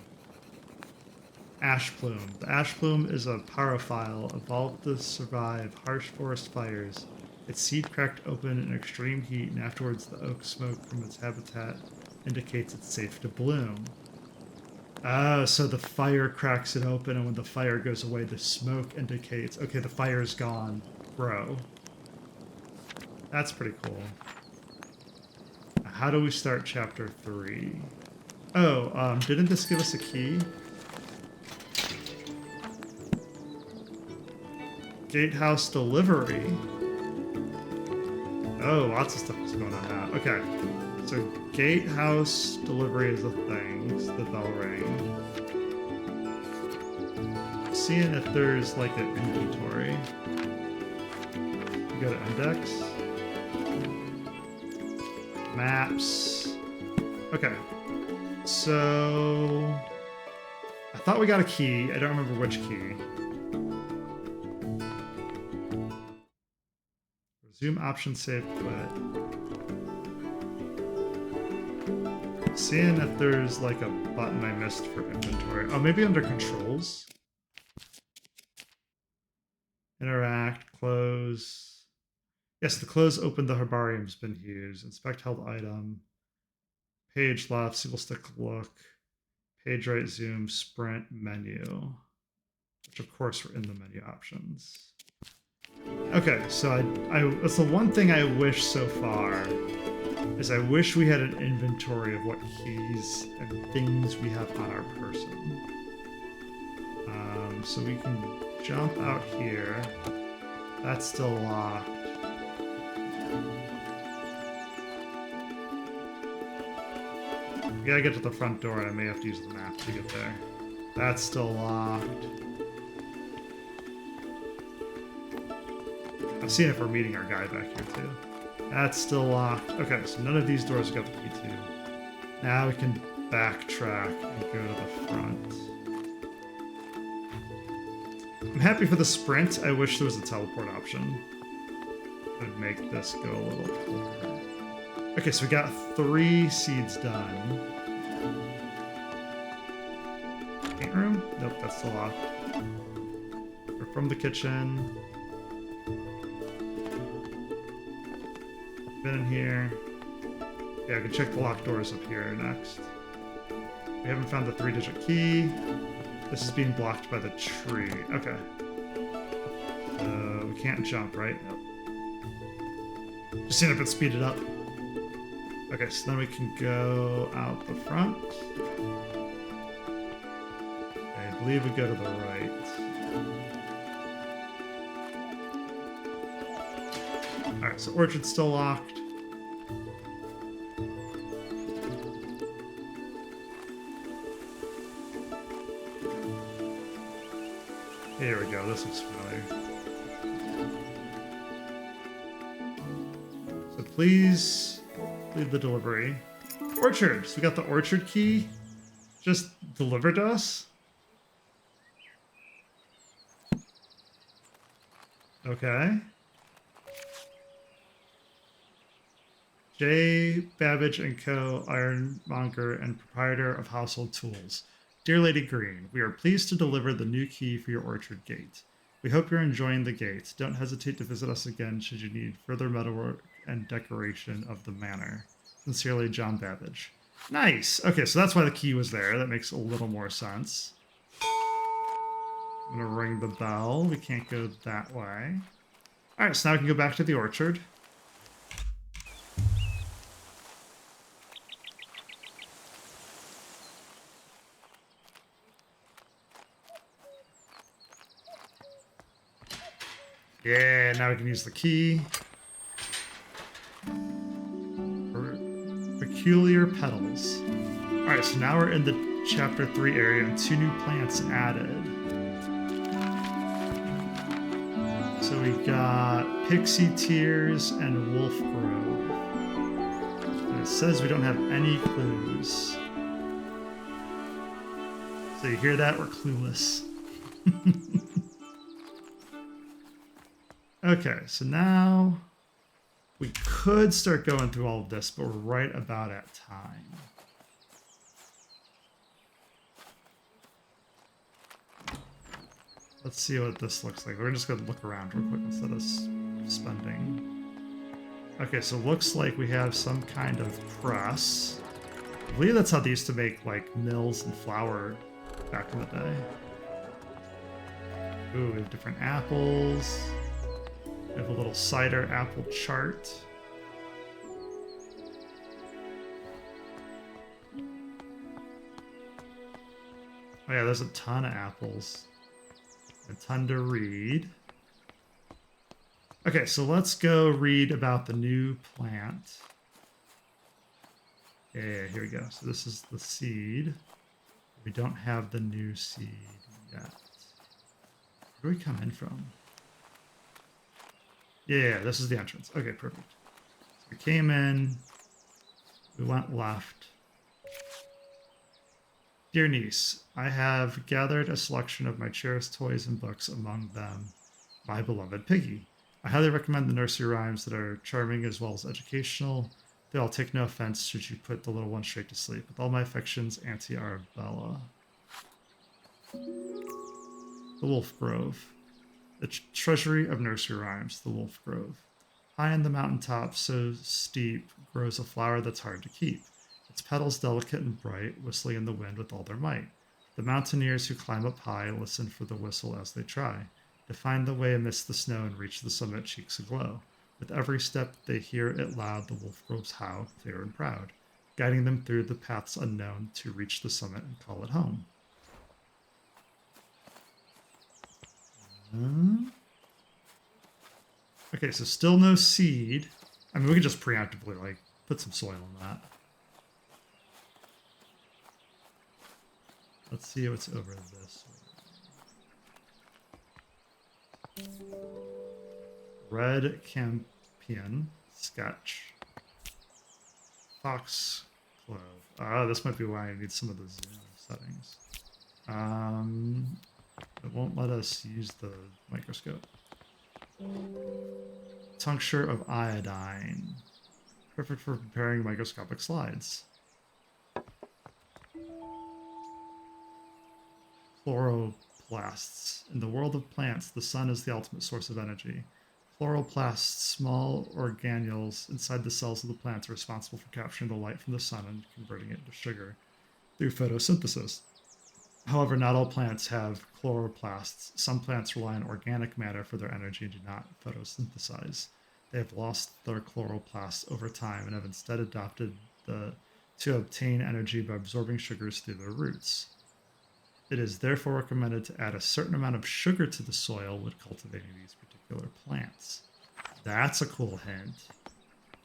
Ash Plume. The ash plume is a pyrophile evolved to survive harsh forest fires. Its seed cracked open in extreme heat, and afterwards the oak smoke from its habitat indicates it's safe to bloom. Oh, so the fire cracks it open, and when the fire goes away, the smoke indicates, okay, the fire's gone. Grow. That's pretty cool. How do we start chapter 3? Oh, didn't this give us a key? Gatehouse delivery. Oh, lots of stuff is going on now. Okay, so gatehouse delivery is the thing. It's the bell ring. Seeing if there's like an inventory. You go to index. Maps. Okay. So I thought we got a key. I don't remember which key. Resume option save quit. Seeing if there's like a button I missed for inventory. Oh, maybe under controls. Interact, close. Yes, the close open the herbarium's been used. Inspect held item. Page left, single stick look. Page right, zoom, sprint, menu. Which of course were in the menu options. Okay, so that's the one thing I wish so far, is I wish we had an inventory of what keys and things we have on our person. So we can jump out here. That's still locked. We gotta get to the front door, and I may have to use the map to get there. That's still locked. I'm seeing if we're meeting our guy back here too. That's still locked. Okay, so none of these doors got the key to. Now we can backtrack and go to the front. I'm happy for the sprint. I wish there was a teleport option. It would make this go a little quicker. Okay, so we got 3 seeds done. Paint room? Nope, that's still locked. We're from the kitchen. Been in here. Yeah, I can check the locked doors up here next. We haven't found the 3-digit key. This is being blocked by the tree. Okay. So we can't jump, right? Nope. Just seeing if it speeded up. Okay, so then we can go out the front. I believe we go to the right. Alright, so orchard's still locked. Here we go, this looks familiar. So please leave the delivery. Orchard! So we got the orchard key just delivered to us? Okay. J. Babbage & Co., ironmonger and proprietor of household tools. Dear Lady Greene, we are pleased to deliver the new key for your orchard gate. We hope you're enjoying the gate. Don't hesitate to visit us again should you need further metalwork and decoration of the manor. Sincerely, John Babbage. Nice! Okay, so that's why the key was there. That makes a little more sense. I'm gonna ring the bell. We can't go that way. Alright, so now we can go back to the orchard. Yeah, now we can use the key. Peculiar petals. Alright, so now we're in the chapter 3 area and 2 new plants added. So we got Pixie Tears and Wolf Grove. And it says we don't have any clues. So you hear that? We're clueless. Okay, so now we could start going through all of this, but we're right about at time. Let's see what this looks like. We're just going to look around real quick instead of spending. Okay, so it looks like we have some kind of press. I believe that's how they used to make, like, mills and flour back in the day. Ooh, we have different apples. We have a little cider apple chart. Oh yeah, there's a ton of apples. A ton to read. Okay, so let's go read about the new plant. Yeah, here we go. So this is the seed. We don't have the new seed yet. Where do we come in from? Yeah, this is the entrance. Okay, perfect. So we came in. We went left. Dear niece, I have gathered a selection of my cherished toys and books, among them my beloved Piggy. I highly recommend the nursery rhymes that are charming as well as educational. They'll take no offense should you put the little one straight to sleep. With all my affections, Auntie Arabella. The Wolf Grove. The treasury of nursery rhymes, the Wolf Grove. High on the mountaintop, so steep, grows a flower that's hard to keep. Its petals delicate and bright, whistling in the wind with all their might. The mountaineers who climb up high listen for the whistle as they try to find the way amidst the snow and reach the summit, cheeks aglow. With every step they hear it loud, the wolf groves howl, clear and proud, guiding them through the paths unknown to reach the summit and call it home. Okay, so still no seed. I mean, we could just preemptively, like, put some soil in that. Let's see what's over this way. Red Campion Sketch. Foxglove. Oh, this might be why I need some of the zoom settings. It won't let us use the microscope. Tincture of iodine. Perfect for preparing microscopic slides. Chloroplasts. In the world of plants, the sun is the ultimate source of energy. Chloroplasts, small organules inside the cells of the plants, are responsible for capturing the light from the sun and converting it into sugar through photosynthesis. However, not all plants have chloroplasts. Some plants rely on organic matter for their energy and do not photosynthesize. They have lost their chloroplasts over time and have instead adopted to obtain energy by absorbing sugars through their roots. It is therefore recommended to add a certain amount of sugar to the soil when cultivating these particular plants. That's a cool hint.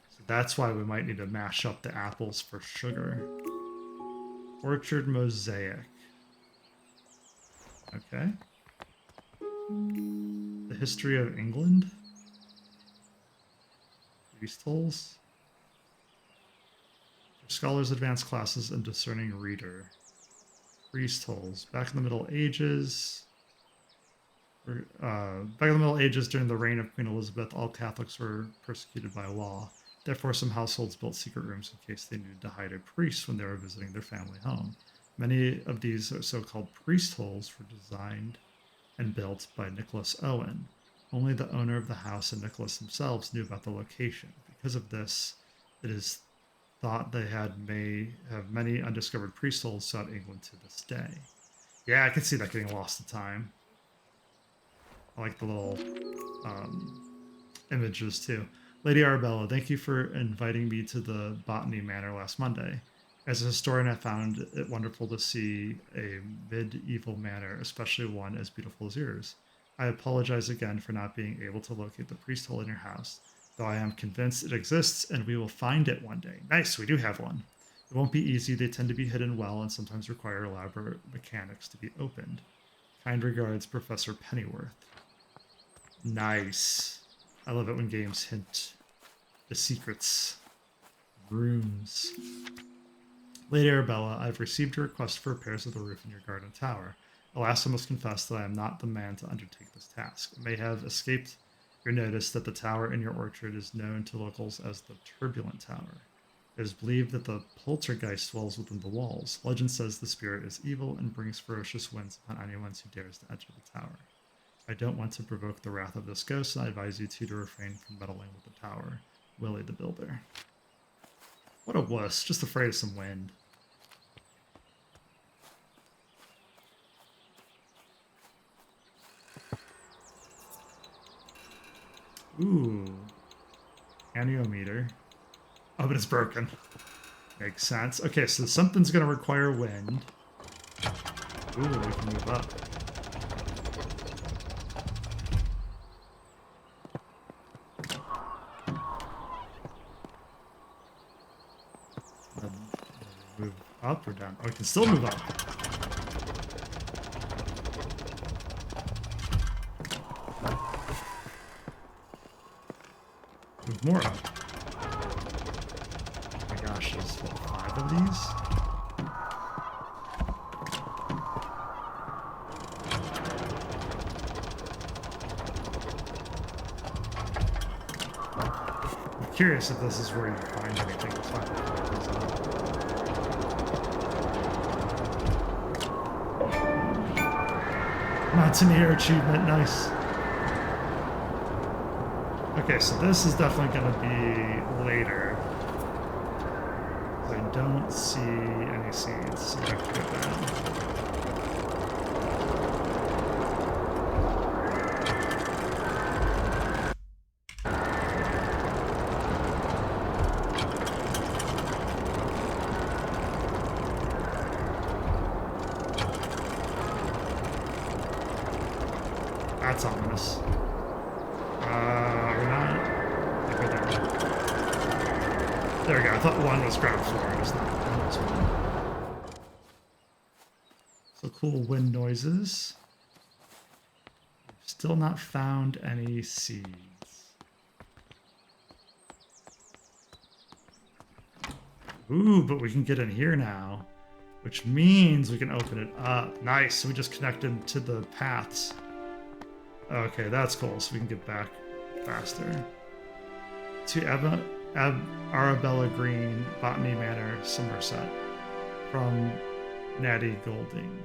So that's why we might need to mash up the apples for sugar. Orchard mosaic. Okay. The history of England. Priest holes. For scholars, advanced classes, and discerning reader. Priest holes. Back in the Middle Ages. Back in the Middle Ages, during the reign of Queen Elizabeth, all Catholics were persecuted by law. Therefore, some households built secret rooms in case they needed to hide a priest when they were visiting their family home. Many of these so-called priest holes were designed and built by Nicholas Owen. Only the owner of the house and Nicholas themselves knew about the location. Because of this, it is thought they may have many undiscovered priest holes throughout England to this day. Yeah, I can see that getting lost in time. I like the little images too. Lady Arabella, thank you for inviting me to the Botany Manor last Monday. As a historian, I found it wonderful to see a medieval manor, especially one as beautiful as yours. I apologize again for not being able to locate the priest hole in your house, though I am convinced it exists and we will find it one day. Nice, we do have one. It won't be easy, they tend to be hidden well and sometimes require elaborate mechanics to be opened. Kind regards, Professor Pennyworth. Nice. I love it when games hint the secrets. Rooms. Lady Arabella, I've received a request for repairs of the roof in your garden tower. Alas, I must confess that I am not the man to undertake this task. It may have escaped your notice that the tower in your orchard is known to locals as the Turbulent Tower. It is believed that the poltergeist dwells within the walls. Legend says the spirit is evil and brings ferocious winds upon anyone who dares to enter the tower. I don't want to provoke the wrath of this ghost, and I advise you to refrain from meddling with the tower. Willie the Builder. What a wuss, just afraid of some wind. Ooh. Aniometer. Oh, but it's broken. Makes sense. Okay, so something's going to require wind. Ooh, we can move up. Move up or down? Oh, we can still move up. Move more up. Oh my gosh, there's 5 of these? I'm curious if this is where you find anything to find these up. Mountaineer achievement, nice. Okay, so this is definitely going to be later. I don't see any seeds, so I have to go down. That's ominous. We're not. Okay, there we go. I thought one was ground floor. It's not. It's one. So cool wind noises. Still not found any seeds. Ooh, but we can get in here now. which means we can open it up. Nice. So we just connected to the paths. Okay, that's cool. So we can get back faster. To Arabella Greene, Botany Manor, Somerset. From Natty Golding.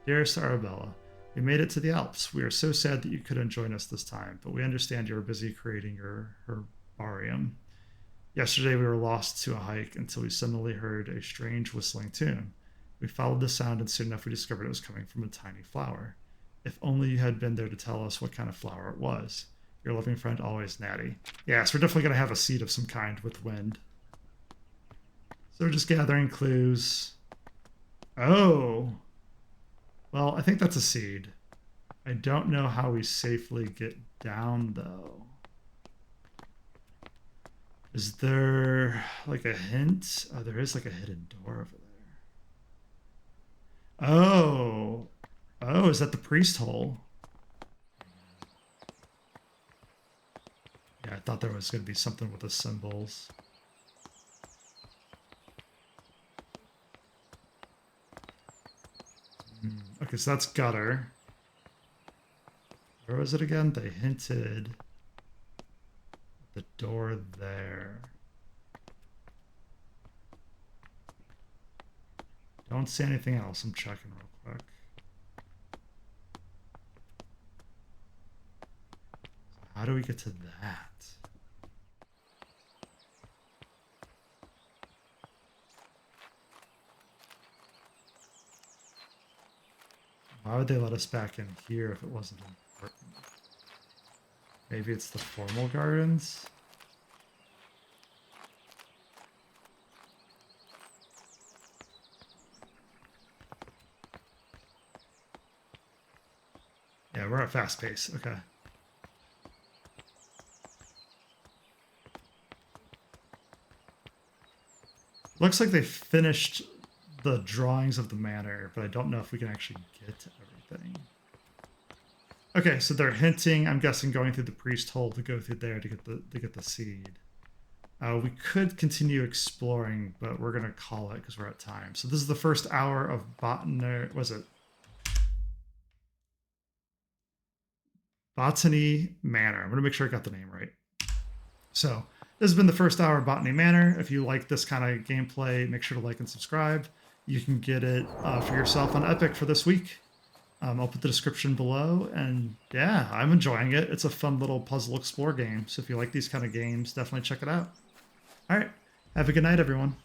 Dearest Arabella, we made it to the Alps. We are so sad that you couldn't join us this time, but we understand you are busy creating your herbarium. Yesterday we were lost to a hike until we suddenly heard a strange whistling tune. We followed the sound and soon enough we discovered it was coming from a tiny flower. If only you had been there to tell us what kind of flower it was. Your loving friend, always Natty. Yeah, so we're definitely going to have a seed of some kind with wind. So we're just gathering clues. Oh. Well, I think that's a seed. I don't know how we safely get down, though. Is there like a hint? Oh, there is like a hidden door over there. Oh. Oh, is that the priest hole? Yeah, I thought there was going to be something with the symbols. Okay, so that's gutter. Where was it again? They hinted the door there. Don't see anything else. I'm checking real quick. How do we get to that? Why would they let us back in here if it wasn't important? Maybe it's the formal gardens? Yeah, we're at fast pace. Okay. Looks like they finished the drawings of the manor, but I don't know if we can actually get to everything. Okay, so they're hinting, I'm guessing, going through the priest hole to go through there to get the seed. We could continue exploring, but we're gonna call it because we're at time. So this is the first hour of Botany Manor. I'm gonna make sure I got the name right. So this has been the first hour of Botany Manor. If you like this kind of gameplay, make sure to like and subscribe. You can get it for yourself on Epic for this week. I'll put the description below, and yeah, I'm enjoying it. It's a fun little puzzle explore game. So if you like these kind of games, definitely check it out. All right, have a good night, everyone.